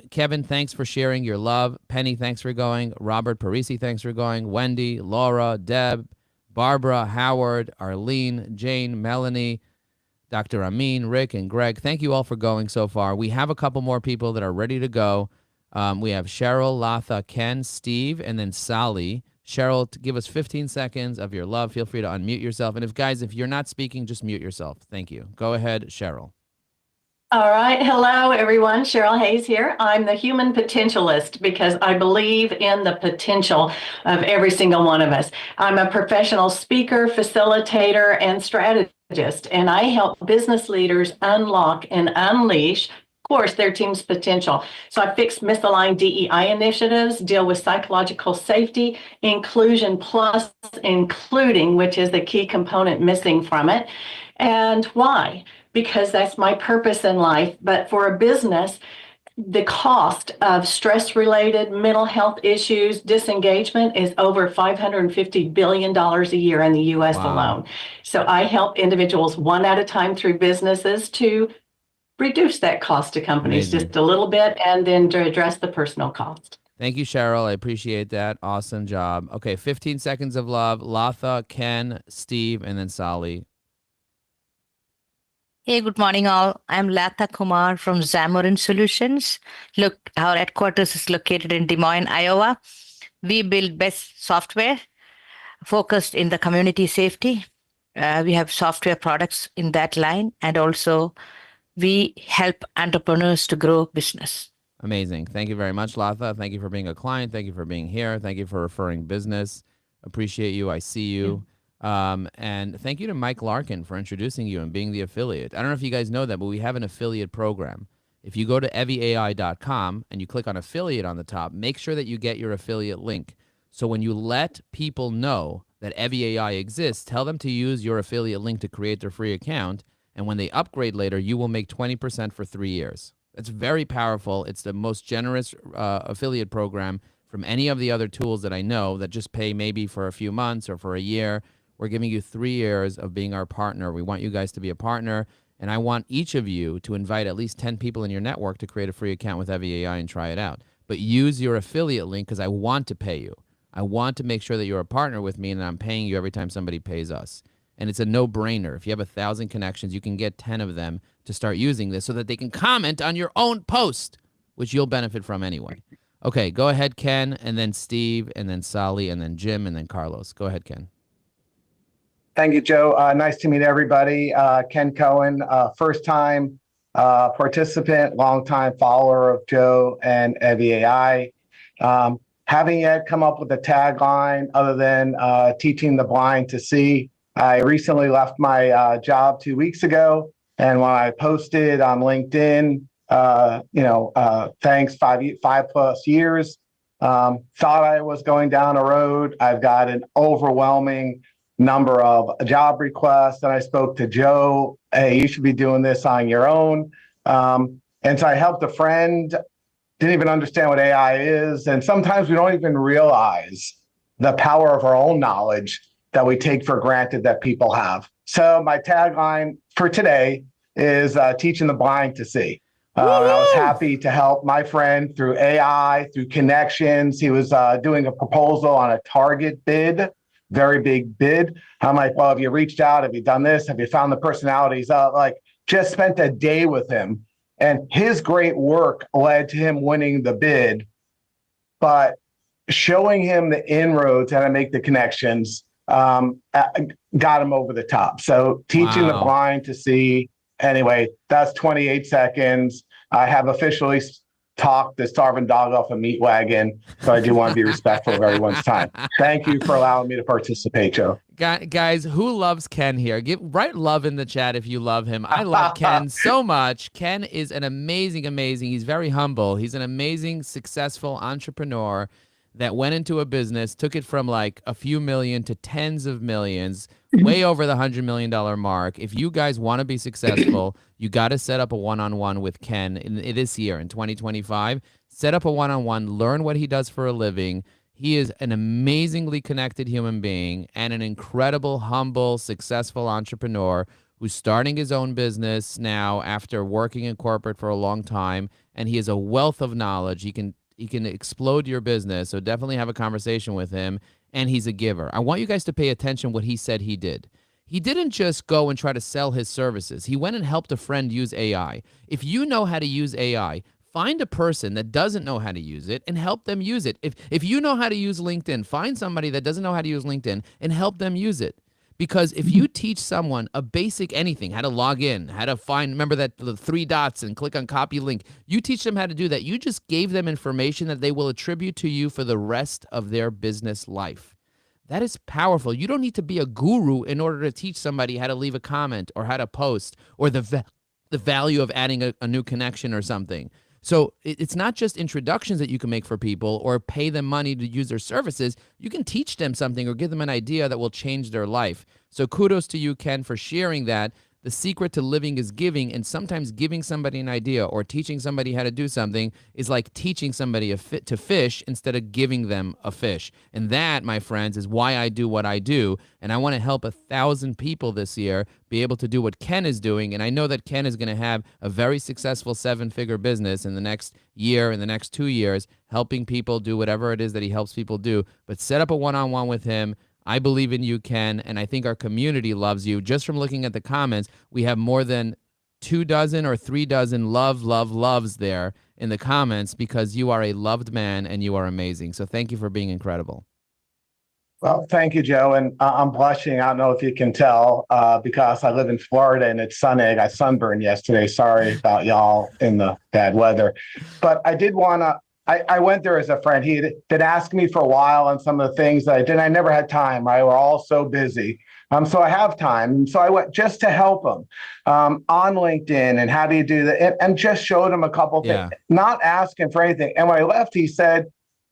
Kevin, thanks for sharing your love. Penny, thanks for going. Robert Parisi, thanks for going. Wendy, Laura, Deb, Barbara, Howard, Arlene, Jane, Melanie, Dr. Amin, Rick, and Greg, thank you all for going so far. We have a couple more people that are ready to go. We have Cheryl, Latha, Ken, Steve, and then Sally. Cheryl, give us 15 seconds of your love. Feel free to unmute yourself. And if you're not speaking, just mute yourself. Thank you. Go ahead, Cheryl. All right. Hello, everyone. Cheryl Hayes here. I'm the human potentialist because I believe in the potential of every single one of us. I'm a professional speaker, facilitator, and strategist, and I help business leaders unlock and unleash course, their team's potential. So I fixed misaligned DEI initiatives, deal with psychological safety, inclusion plus including, which is the key component missing from it. And why? Because that's my purpose in life. But for a business, the cost of stress-related mental health issues, disengagement is over $550 billion a year in the U.S. alone. So I help individuals one at a time through businesses to reduce that cost to companies just a little bit and then to address the personal cost. Thank you, Cheryl. I appreciate that. Awesome job. Okay, 15 seconds of love. Latha, Ken, Steve, and then Sally. Hey, good morning, all. I'm Latha Kumar from Xamarin Solutions. Look, our headquarters is located in Des Moines, Iowa. We build best software focused in the community safety. We have software products in that line, and also we help entrepreneurs to grow business. Amazing. Thank you very much, Latha. Thank you for being a client. Thank you for being here. Thank you for referring business. Appreciate you. I see you. And thank you to Mike Larkin for introducing you and being the affiliate. I don't know if you guys know that, but we have an affiliate program. If you go to eviai.com and you click on affiliate on the top, make sure that you get your affiliate link. So when you let people know that EviAI exists, tell them to use your affiliate link to create their free account. And when they upgrade later, you will make 20% for 3 years. That's very powerful. It's the most generous affiliate program from any of the other tools that I know that just pay maybe for a few months or for a year. We're giving you 3 years of being our partner. We want you guys to be a partner. And I want each of you to invite at least 10 people in your network to create a free account with EviAI and try it out. But use your affiliate link because I want to pay you. I want to make sure that you're a partner with me and I'm paying you every time somebody pays us. And it's a no-brainer. If you have 1,000 connections, you can get 10 of them to start using this so that they can comment on your own post, which you'll benefit from anyway. Okay, go ahead, Ken, and then Steve, and then Sally, and then Jim, and then Carlos. Go ahead, Ken. Thank you, Joe. Nice to meet everybody. Ken Cohen, first-time participant, long-time follower of Joe and EviAI. Haven't yet come up with a tagline other than teaching the blind to see. I recently left my job 2 weeks ago, and when I posted on LinkedIn, thanks 5+ years, thought I was going down a road. I've got an overwhelming number of job requests, and I spoke to Joe, hey, you should be doing this on your own. And so I helped a friend, didn't even understand what AI is. And sometimes we don't even realize the power of our own knowledge that we take for granted that people have. So my tagline for today is teaching the blind to see. I was happy to help my friend through AI, through connections. He was doing a proposal on a Target bid, very big bid. I'm like, well, have you reached out? Have you done this? Have you found the personalities? Just spent a day with him. And his great work led to him winning the bid. But showing him the inroads, how to make the connections, got him over the top. So teaching the blind to see. Anyway, that's 28 seconds. I have officially talked the starving dog off a meat wagon, so I do want to be respectful of everyone's time. Thank you for allowing me to participate, Joe. Guys, who loves Ken here? Write love in the chat if you love him. I love Ken so much. Ken is an amazing. He's very humble. He's an amazing, successful entrepreneur that went into a business, took it from like a few million to tens of millions, way over the $100 million mark. If you guys want to be successful, you got to set up a one-on-one with Ken this year in 2025. Set up a one-on-one, learn what he does for a living. He is an amazingly connected human being and an incredible, humble, successful entrepreneur who's starting his own business now after working in corporate for a long time. And he has a wealth of knowledge. He can explode your business. So definitely have a conversation with him. And he's a giver. I want you guys to pay attention what he said he did. He didn't just go and try to sell his services. He went and helped a friend use AI. If you know how to use AI, find a person that doesn't know how to use it and help them use it. If you know how to use LinkedIn, find somebody that doesn't know how to use LinkedIn and help them use it. Because if you teach someone a basic anything, how to log in, how to remember that the 3 dots and click on copy link, you teach them how to do that. You just gave them information that they will attribute to you for the rest of their business life. That is powerful. You don't need to be a guru in order to teach somebody how to leave a comment or how to post or the the value of adding a new connection or something. So it's not just introductions that you can make for people or pay them money to use their services. You can teach them something or give them an idea that will change their life. So kudos to you, Ken, for sharing that. The secret to living is giving, and sometimes giving somebody an idea or teaching somebody how to do something is like teaching somebody to fish instead of giving them a fish. And that, my friends, is why I do what I do. And I want to help 1,000 people this year be able to do what Ken is doing. And I know that Ken is going to have a very successful 7-figure business in the next year, in the next 2 years, helping people do whatever it is that he helps people do. But set up a one-on-one with him. I believe in you, Ken, and I think our community loves you. Just from looking at the comments, we have more than 2 dozen or 3 dozen loves there in the comments because you are a loved man and you are amazing. So thank you for being incredible. Well, thank you, Joe. And I'm blushing. I don't know if you can tell because I live in Florida and it's sunny. I got sunburned yesterday. Sorry about y'all in the bad weather. But I did want to, I went there as a friend. He had been asking me for a while on some of the things that I did. I never had time. Right? We're all so busy. So I have time. And so I went just to help him on LinkedIn and how do you do that? And just showed him a couple things, not asking for anything. And when I left, he said,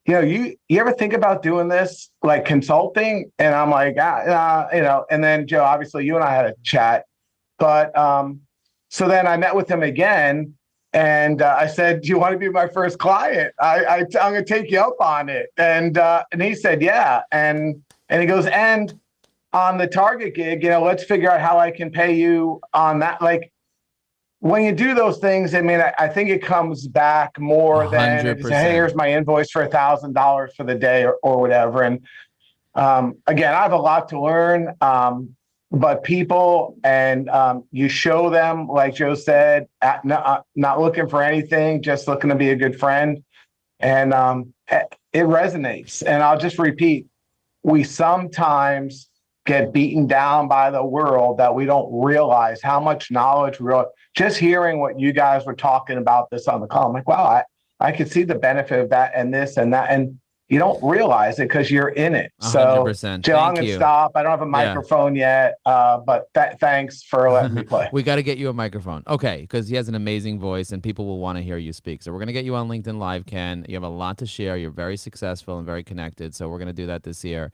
you know, you ever think about doing this, like consulting? And I'm like, you know, and then Joe, obviously you and I had a chat, but so then I met with him again and I said, do you want to be my first client? I'm going to take you up on it. And he said, yeah. And he goes, and on the Target gig, you know, let's figure out how I can pay you on that. Like, when you do those things, I mean, I think it comes back more than, if you say, hey, here's my invoice for $1,000 for the day or whatever. And again, I have a lot to learn, but people and you show them, like Joe said, not looking for anything, just looking to be a good friend. And it resonates. And I'll just repeat, we sometimes get beaten down by the world that we don't realize how much knowledge just hearing what you guys were talking about this on the call. I'm like, wow, I could see the benefit of that and this and that. And you don't realize it because you're in it. 100%. So Joe, I'm going to stop. I don't have a microphone yet, but thanks for letting me play. We got to get you a microphone. Okay, because he has an amazing voice and people will want to hear you speak. So we're going to get you on LinkedIn Live, Ken. You have a lot to share. You're very successful and very connected. So we're going to do that this year.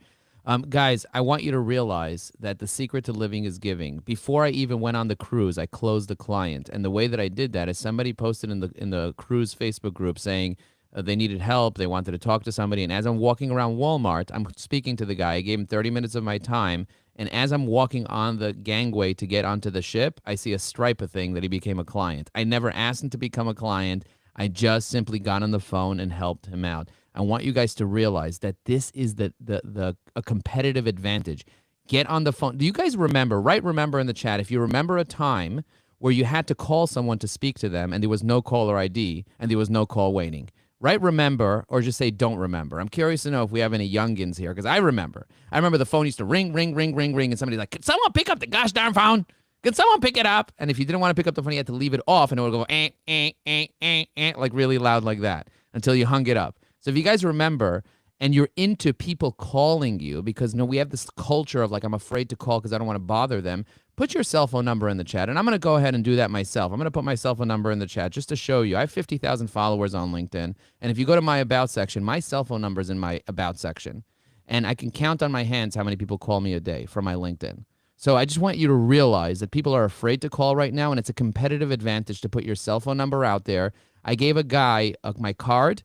Guys, I want you to realize that the secret to living is giving. Before I even went on the cruise, I closed the client. And the way that I did that is somebody posted in the cruise Facebook group saying they needed help. They wanted to talk to somebody. And as I'm walking around Walmart, I'm speaking to the guy. I gave him 30 minutes of my time. And as I'm walking on the gangway to get onto the ship, I see a stripe of thing that he became a client. I never asked him to become a client. I just simply got on the phone and helped him out. I want you guys to realize that this is a competitive advantage. Get on the phone. Do you guys remember, remember in the chat, if you remember a time where you had to call someone to speak to them and there was no caller ID and there was no call waiting? Remember, or just say don't remember. I'm curious to know if we have any youngins here because I remember. I remember the phone used to ring, and somebody's like, can someone pick up the gosh darn phone? Can someone pick it up? And if you didn't want to pick up the phone, you had to leave it off and it would go like really loud like that until you hung it up. So if you guys remember and you're into people calling you because we have this culture of like, I'm afraid to call because I don't want to bother them, put your cell phone number in the chat. And I'm going to go ahead and do that myself. I'm going to put my cell phone number in the chat just to show you. I have 50,000 followers on LinkedIn. And if you go to my About section, my cell phone number is in my About section. And I can count on my hands how many people call me a day from my LinkedIn. So I just want you to realize that people are afraid to call right now. And it's a competitive advantage to put your cell phone number out there. I gave a guy my card.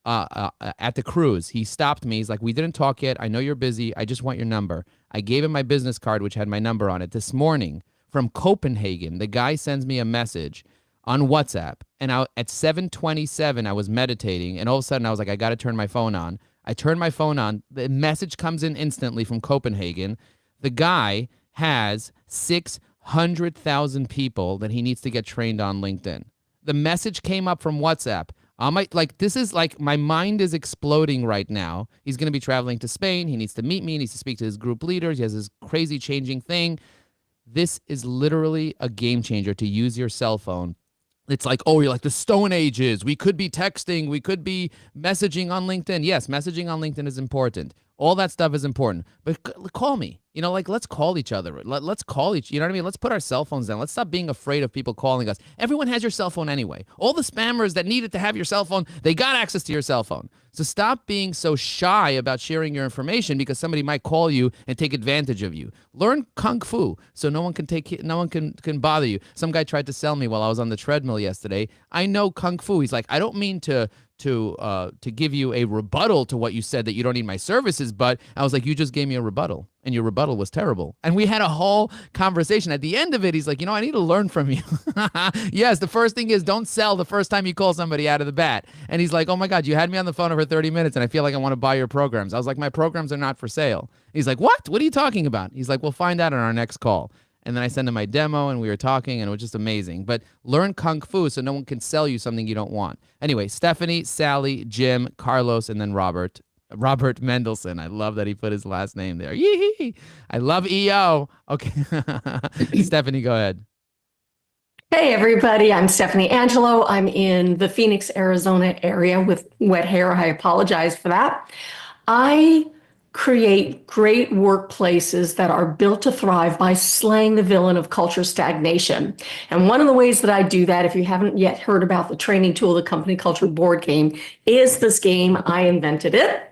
At the cruise, he stopped me. He's like, we didn't talk yet. I know you're busy. I just want your number. I gave him my business card, which had my number on it. This morning from Copenhagen, the guy sends me a message on WhatsApp. And at 7:27, I was meditating. And all of a sudden, I was like, I got to turn my phone on. I turned my phone on. The message comes in instantly from Copenhagen. The guy has 600,000 people that he needs to get trained on LinkedIn. The message came up from WhatsApp. This is like my mind is exploding right now. He's going to be traveling to Spain. He needs to meet me. He needs to speak to his group leaders. He has this crazy changing thing. This is literally a game changer to use your cell phone. It's like, oh, you're like the Stone Ages. We could be texting. We could be messaging on LinkedIn. Yes, messaging on LinkedIn is important. All that stuff is important. But call me. You know, like, let's call each other. Let's call each, you know what I mean? Let's put our cell phones down. Let's stop being afraid of people calling us. Everyone has your cell phone anyway. All the spammers that needed to have your cell phone, they got access to your cell phone. So stop being so shy about sharing your information because somebody might call you and take advantage of you. Learn Kung Fu so no one can bother you. Some guy tried to sell me while I was on the treadmill yesterday. I know Kung Fu. He's like, I don't mean to give you a rebuttal to what you said that you don't need my services, but I was like, you just gave me a rebuttal and your rebuttal was terrible. And we had a whole conversation. At the end of it, he's like, you know, I need to learn from you. Yes, the first thing is don't sell the first time you call somebody out of the bat. And he's like, oh my God, you had me on the phone for 30 minutes and I feel like I want to buy your programs. I was like, my programs are not for sale. He's like, what? What are you talking about? He's like, we'll find out on our next call. And then I sent him my demo and we were talking and it was just amazing. But learn Kung Fu so no one can sell you something you don't want. Anyway, Stephanie, Sally, Jim, Carlos, and then Robert Mendelson. I love that he put his last name there. Yee! I love EO. Okay. Stephanie, go ahead. Hey, everybody. I'm Stephanie Angelo. I'm in the Phoenix, Arizona area with wet hair. I apologize for that. I create great workplaces that are built to thrive by slaying the villain of culture stagnation. And one of the ways that I do that, if you haven't yet heard about the training tool, the Company Culture Board Game, is this game. I invented it.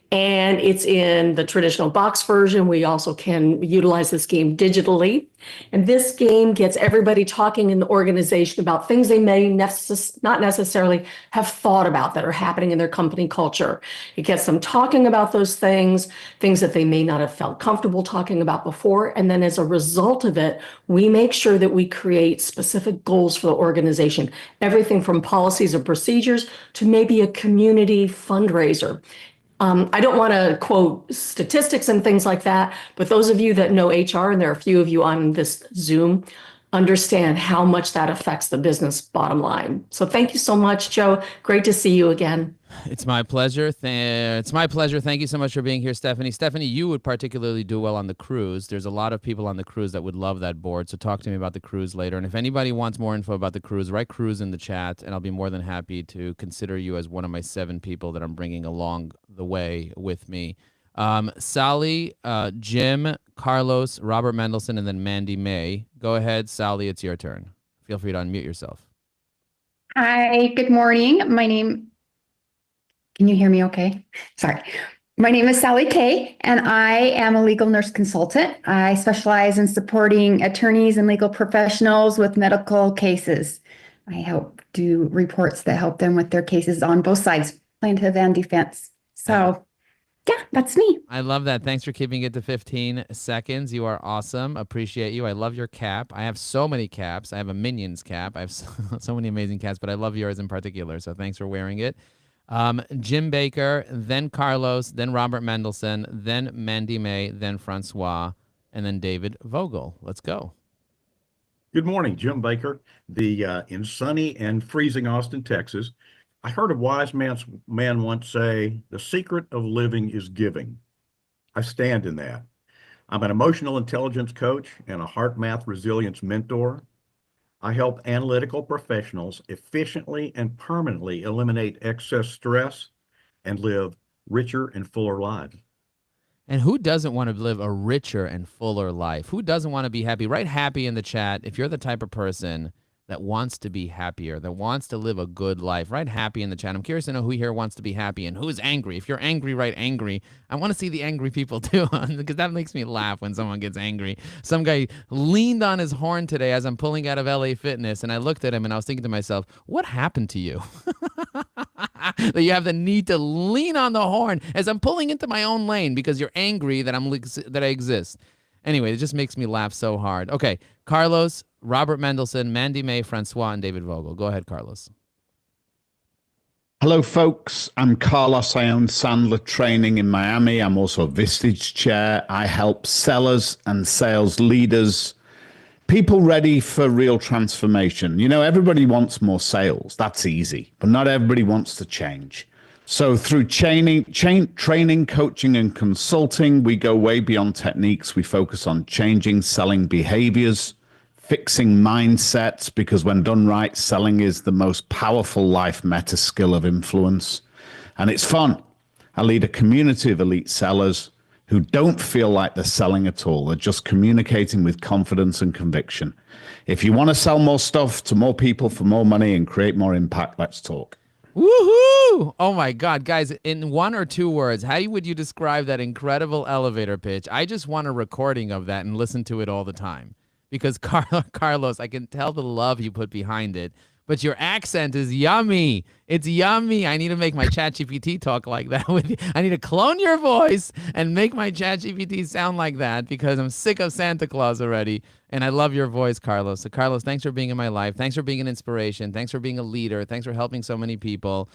And it's in the traditional box version. We also can utilize this game digitally. And this game gets everybody talking in the organization about things they may not necessarily have thought about that are happening in their company culture. It gets them talking about those things that they may not have felt comfortable talking about before. And then as a result of it, we make sure that we create specific goals for the organization, everything from policies and procedures to maybe a community fundraiser. I don't want to quote statistics and things like that, but those of you that know HR, and there are a few of you on this Zoom, understand how much that affects the business bottom line. So thank you so much, Joe. Great to see you again. It's my pleasure. It's my pleasure. Thank you so much for being here, Stephanie. Stephanie, you would particularly do well on the cruise. There's a lot of people on the cruise that would love that board. So talk to me about the cruise later. And if anybody wants more info about the cruise, write cruise in the chat, and I'll be more than happy to consider you as one of my 7 people that I'm bringing along the way with me. Sally, Jim, Carlos, Robert Mendelson, and then Mandy May. Go ahead, Sally. It's your turn. Feel free to unmute yourself. Hi, good morning. Can you hear me okay? Sorry. My name is Sally Kay, and I am a legal nurse consultant. I specialize in supporting attorneys and legal professionals with medical cases. I help do reports that help them with their cases on both sides, plaintiff and defense. So yeah, that's me. I love that. Thanks for keeping it to 15 seconds. You are awesome. Appreciate you. I love your cap. I have so many caps. I have a Minions cap. I have so many amazing caps, but I love yours in particular. So thanks for wearing it. Jim Baker, then Carlos, then Robert Mendelson, then Mandy May, then Francois, and then David Vogel. Let's go. Good morning, Jim Baker, in sunny and freezing Austin, Texas. I heard a wise man once say, the secret of living is giving. I stand in that. I'm an emotional intelligence coach and a heart math resilience mentor. I help analytical professionals efficiently and permanently eliminate excess stress and live richer and fuller lives. And who doesn't want to live a richer and fuller life? Who doesn't want to be happy? Write happy in the chat if you're the type of person that wants to be happier, that wants to live a good life. Write happy in the chat. I'm curious to know who here wants to be happy and who's angry. If you're angry, write angry. I want to see the angry people too, because that makes me laugh when someone gets angry. Some guy leaned on his horn today as I'm pulling out of LA Fitness, and I looked at him and I was thinking to myself, what happened to you? That you have the need to lean on the horn as I'm pulling into my own lane because you're angry that I exist. Anyway, it just makes me laugh so hard. Okay, Carlos, Robert Mendelson, Mandy May, Francois, and David Vogel. Go ahead, Carlos. Hello, folks. I'm Carlos. I own Sandler Training in Miami. I'm also a Vistage Chair. I help sellers and sales leaders, people ready for real transformation. You know, everybody wants more sales. That's easy, but not everybody wants to change. So through training, coaching, and consulting, we go way beyond techniques. We focus on changing selling behaviors, fixing mindsets, because when done right, selling is the most powerful life meta skill of influence. And it's fun. I lead a community of elite sellers who don't feel like they're selling at all. They're just communicating with confidence and conviction. If you want to sell more stuff to more people for more money and create more impact, let's talk. Woohoo! Oh my God, guys, in 1 or 2 words, how would you describe that incredible elevator pitch? I just want a recording of that and listen to it all the time. Because Carlos, I can tell the love you put behind it, but your accent is yummy. It's yummy. I need to make my ChatGPT talk like that with you. I need to clone your voice and make my ChatGPT sound like that because I'm sick of Santa Claus already. And I love your voice, Carlos. So Carlos, thanks for being in my life. Thanks for being an inspiration. Thanks for being a leader. Thanks for helping so many people.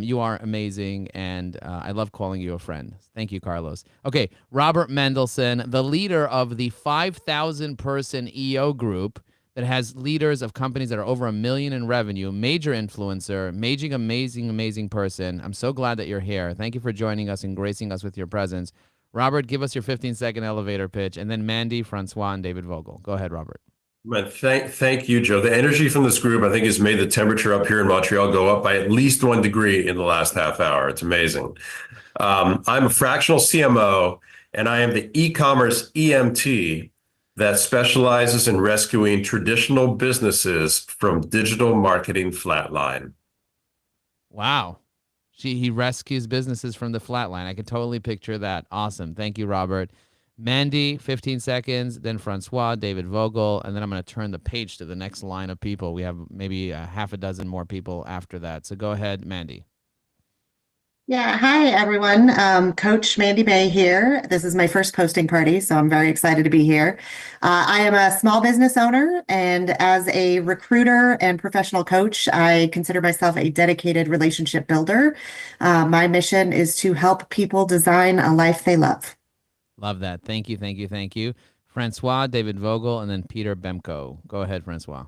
You are amazing, and I love calling you a friend. Thank you, Carlos. Okay, Robert Mendelson, the leader of the 5,000-person EO group that has leaders of companies that are over $1 million in revenue, major influencer, amazing person. I'm so glad that you're here. Thank you for joining us and gracing us with your presence. Robert, give us your 15-second elevator pitch, and then Mandy, Francois, and David Vogel. Go ahead, Robert. Man, thank you, Joe. The energy from this group, I think, has made the temperature up here in Montreal go up by at least 1 degree in the last half hour. It's amazing. I'm a fractional CMO, and I am the e-commerce EMT that specializes in rescuing traditional businesses from digital marketing flatline. Wow. He rescues businesses from the flatline. I can totally picture that. Awesome. Thank you, Robert. Mandy, 15 seconds, then Francois, David Vogel, and then I'm going to turn the page to the next line of people. We have maybe half a dozen more people after that. So go ahead, Mandy. Yeah, hi, everyone. Coach Mandy May here. This is my first posting party, so I'm very excited to be here. I am a small business owner, and as a recruiter and professional coach, I consider myself a dedicated relationship builder. My mission is to help people design a life they love. Love that. Thank you. Francois, David Vogel, and then Peter Bemko. Go ahead, Francois.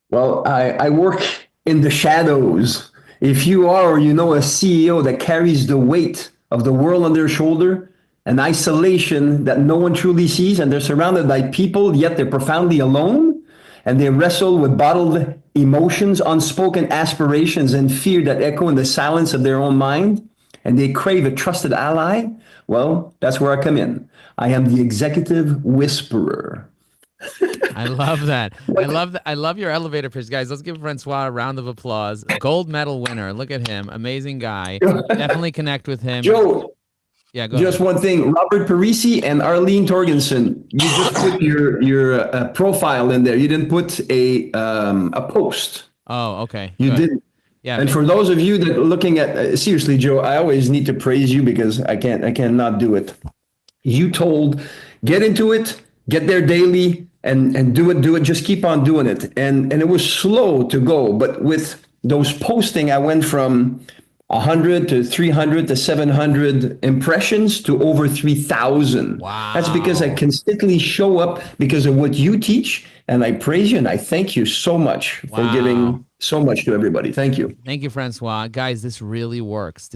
Well, I work in the shadows. If you are or you know a CEO that carries the weight of the world on their shoulder, an isolation that no one truly sees, and they're surrounded by people, yet they're profoundly alone, and they wrestle with bottled emotions, unspoken aspirations, and fear that echo in the silence of their own mind, and they crave a trusted ally, well, that's where I come in. I am the executive whisperer. I love that. I love your elevator pitch, guys. Let's give Francois a round of applause. Gold medal winner. Look at him. Amazing guy. Definitely connect with him. Joe, yeah, go just ahead. one thing. Robert Parisi and Arlene Torgensen, you just put your profile in there. You didn't put a post. Oh, okay. You Good. didn't. Yeah. And for those of you that are looking at, seriously, Joe, I always need to praise you because I cannot do it. You told, get into it, get there daily, and do it. Just keep on doing it. And it was slow to go, but with those posting, I went from 100 to 300 to 700 impressions to over 3,000. Wow. That's because I consistently show up because of what you teach. And I praise you and I thank you so much for giving so much to everybody. Thank you. Thank you, Francois. Guys, this really works.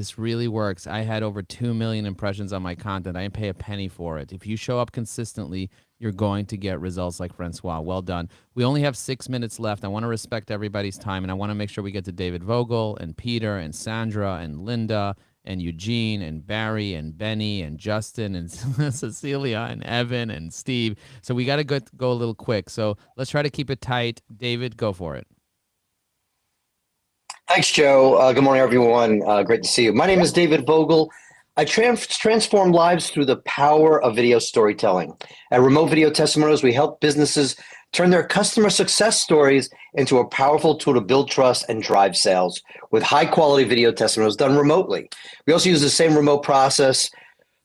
I had over 2 million impressions on my content. I didn't pay a penny for it. If you show up consistently, you're going to get results like Francois. Well done. We only have 6 minutes left. I want to respect everybody's time, and I want to make sure we get to David Vogel and Peter and Sandra and Linda and Eugene and Barry and Benny and Justin and Cecilia and Evan and Steve. So we got to go a little quick. So let's try to keep it tight. David, go for it. Thanks, Joe. Good morning, everyone. Great to see you. My name is David Vogel. I transform lives through the power of video storytelling. At Remote Video Testimonials, we help businesses turn their customer success stories into a powerful tool to build trust and drive sales with high-quality video testimonials done remotely. We also use the same remote process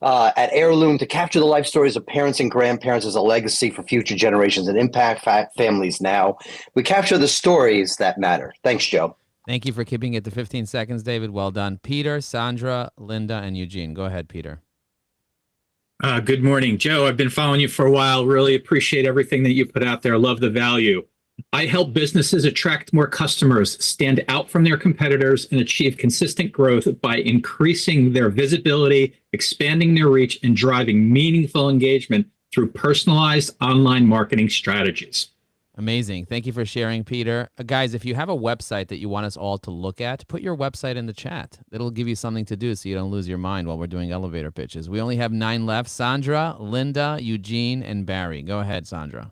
at Heirloom to capture the life stories of parents and grandparents as a legacy for future generations and impact families now. We capture the stories that matter. Thanks, Joe. Thank you for keeping it to 15 seconds, David. Well done. Peter, Sandra, Linda, and Eugene. Go ahead, Peter. Good morning, Joe. I've been following you for a while. Really appreciate everything that you put out there. Love the value. I help businesses attract more customers, stand out from their competitors, and achieve consistent growth by increasing their visibility, expanding their reach, and driving meaningful engagement through personalized online marketing strategies. Amazing. Thank you for sharing, Peter. Guys, if you have a website that you want us all to look at, put your website in the chat. It'll give you something to do so you don't lose your mind while we're doing elevator pitches. We only have 9 left. Sandra, Linda, Eugene, and Barry. Go ahead, Sandra.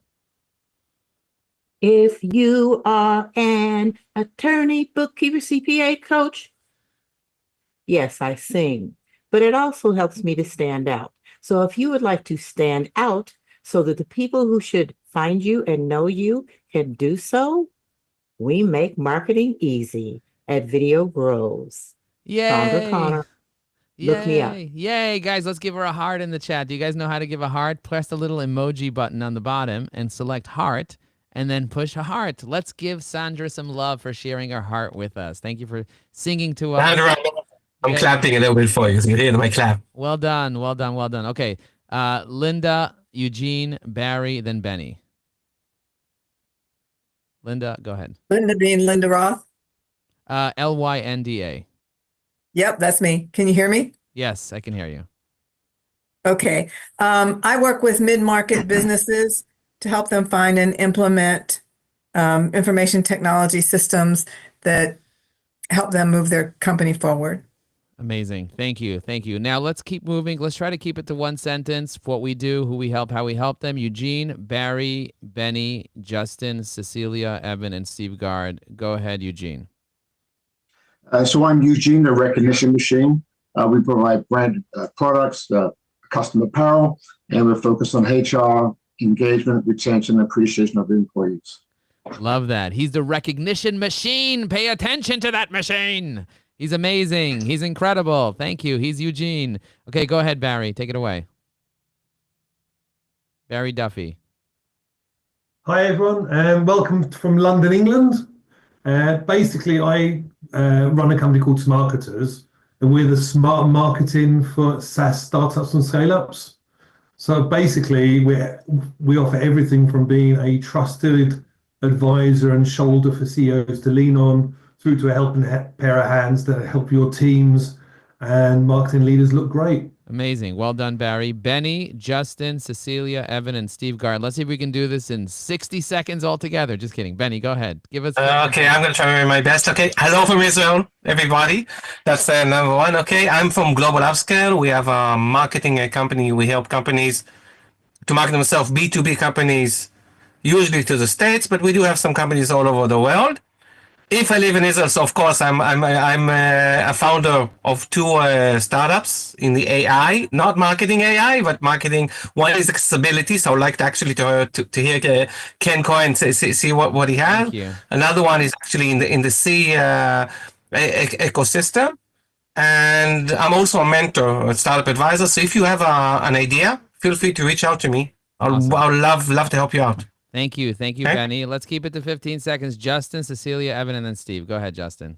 If you are an attorney, bookkeeper, CPA, coach, yes, I sing, but it also helps me to stand out. So if you would like to stand out so that the people who should find you and know you can do so, we make marketing easy at Video Grows. Sandra Yay. Connor, look me up. Yay, guys, let's give her a heart in the chat. Do you guys know how to give a heart? Press the little emoji button on the bottom and select heart and then push a heart. Let's give Sandra some love for sharing her heart with us. Thank you for singing to us. Sandra, I'm clapping a little bit for you. So you hear my clap. Well done, well done, well done. Okay, Linda, Eugene, Barry, then Benny. Linda, go ahead. Linda being Linda Roth. Lynda. Yep, that's me. Can you hear me? Yes, I can hear you. Okay. I work with mid-market businesses to help them find and implement information technology systems that help them move their company forward. Amazing. Thank you. Thank you. Now let's keep moving. Let's try to keep it to one sentence. What we do, who we help, how we help them. Eugene, Barry, Benny, Justin, Cecilia, Evan, and Steve Gard. Go ahead, Eugene. So I'm Eugene, the Recognition Machine. We provide branded products, custom apparel, and we're focused on HR, engagement, retention, and appreciation of the employees. Love that. He's the Recognition Machine. Pay attention to that machine. He's amazing. He's incredible. Thank you. He's Eugene. Okay, go ahead, Barry. Take it away. Barry Duffy. Hi, everyone, and welcome from London, England. Basically, I run a company called Smarketers, and we're the smart marketing for SaaS startups and scale-ups. So basically, we offer everything from being a trusted advisor and shoulder for CEOs to lean on, through to a helping pair of hands that help your teams and marketing leaders look great. Amazing. Well done, Barry. Benny, Justin, Cecilia, Evan, and Steve Gard. Let's see if we can do this in 60 seconds altogether. Just kidding. Benny, go ahead. Give us. Okay, I'm going to try my best. Okay. Hello from Israel, everybody. That's number one. Okay. I'm from Global Upscale. We have a marketing company. We help companies to market themselves, B2B companies, usually to the States, but we do have some companies all over the world. If I live in Israel, so of course I'm a founder of 2 startups in the AI, not marketing AI, but marketing. One is accessibility, so I'd like to actually to hear Ken Cohen see what he has. Another one is actually in the C ecosystem, and I'm also a mentor, a startup advisor. So if you have an idea, feel free to reach out to me. I'll love to help you out. Thank you. Thank you, Okay. Benny. Let's keep it to 15 seconds. Justin, Cecilia, Evan, and then Steve. Go ahead, Justin.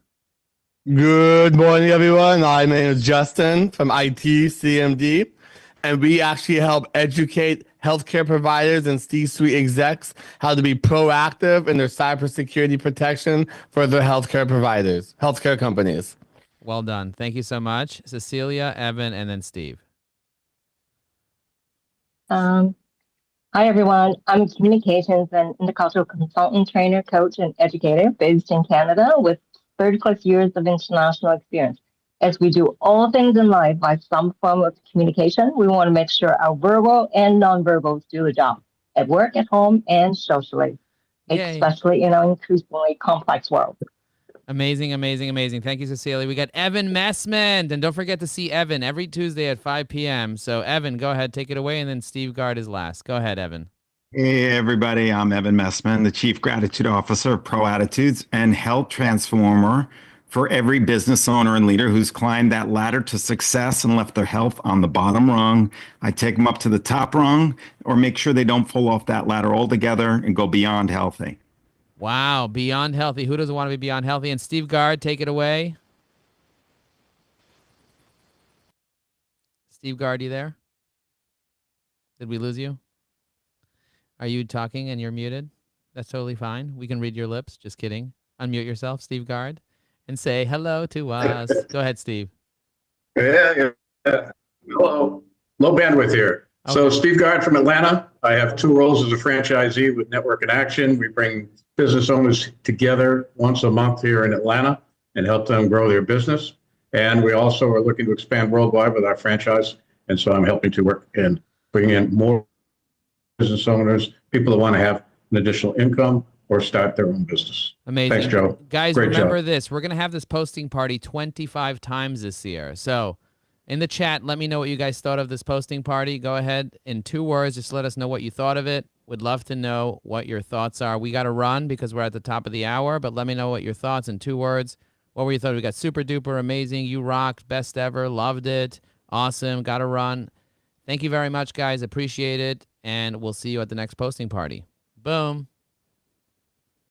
Good morning, everyone. My name is Justin from IT CMD, and we actually help educate healthcare providers and C-suite execs how to be proactive in their cybersecurity protection for their healthcare providers, healthcare companies. Well done. Thank you so much. Cecilia, Evan, and then Steve. Hi, everyone. I'm a communications and intercultural consultant, trainer, coach, and educator based in Canada with 30 plus years of international experience. As we do all things in life by some form of communication, we want to make sure our verbal and nonverbals do the job at work, at home, and socially, especially in our increasingly complex world. Amazing, amazing, amazing. Thank you, Cecilia. We got Evan Messman. And don't forget to see Evan every Tuesday at 5 p.m. So, Evan, go ahead, take it away. And then Steve Gard is last. Go ahead, Evan. Hey, everybody. I'm Evan Messman, the Chief Gratitude Officer of Pro Attitudes and Health Transformer for every business owner and leader who's climbed that ladder to success and left their health on the bottom rung. I take them up to the top rung or make sure they don't fall off that ladder altogether and go beyond healthy. Wow, beyond healthy. Who doesn't want to be beyond healthy? And Steve Gard, take it away. Steve Gard, you there? Did we lose you? Are you talking and you're muted? That's totally fine. We can read your lips. Just kidding. Unmute yourself, Steve Gard, and say hello to us. Go ahead, Steve. Yeah. Hello. Low bandwidth here. So Steve Guard from Atlanta. I have two roles as a franchisee with Network in Action. We bring business owners together once a month here in Atlanta and help them grow their business. And we also are looking to expand worldwide with our franchise. And so I'm helping to work and bring in more business owners, people that want to have an additional income or start their own business. Amazing. Thanks, Joe. Guys, Great remember job. this. We're going to have this posting party 25 times this year. So in the chat, let me know what you guys thought of this posting party. Go ahead in 2 words. Just let us know what you thought of it. Would love to know what your thoughts are. We got to run because we're at the top of the hour, but let me know what your thoughts in 2 words. What were your thoughts? We got super duper amazing. You rocked. Best ever. Loved it. Awesome. Got to run. Thank you very much, guys. Appreciate it. And we'll see you at the next posting party. Boom.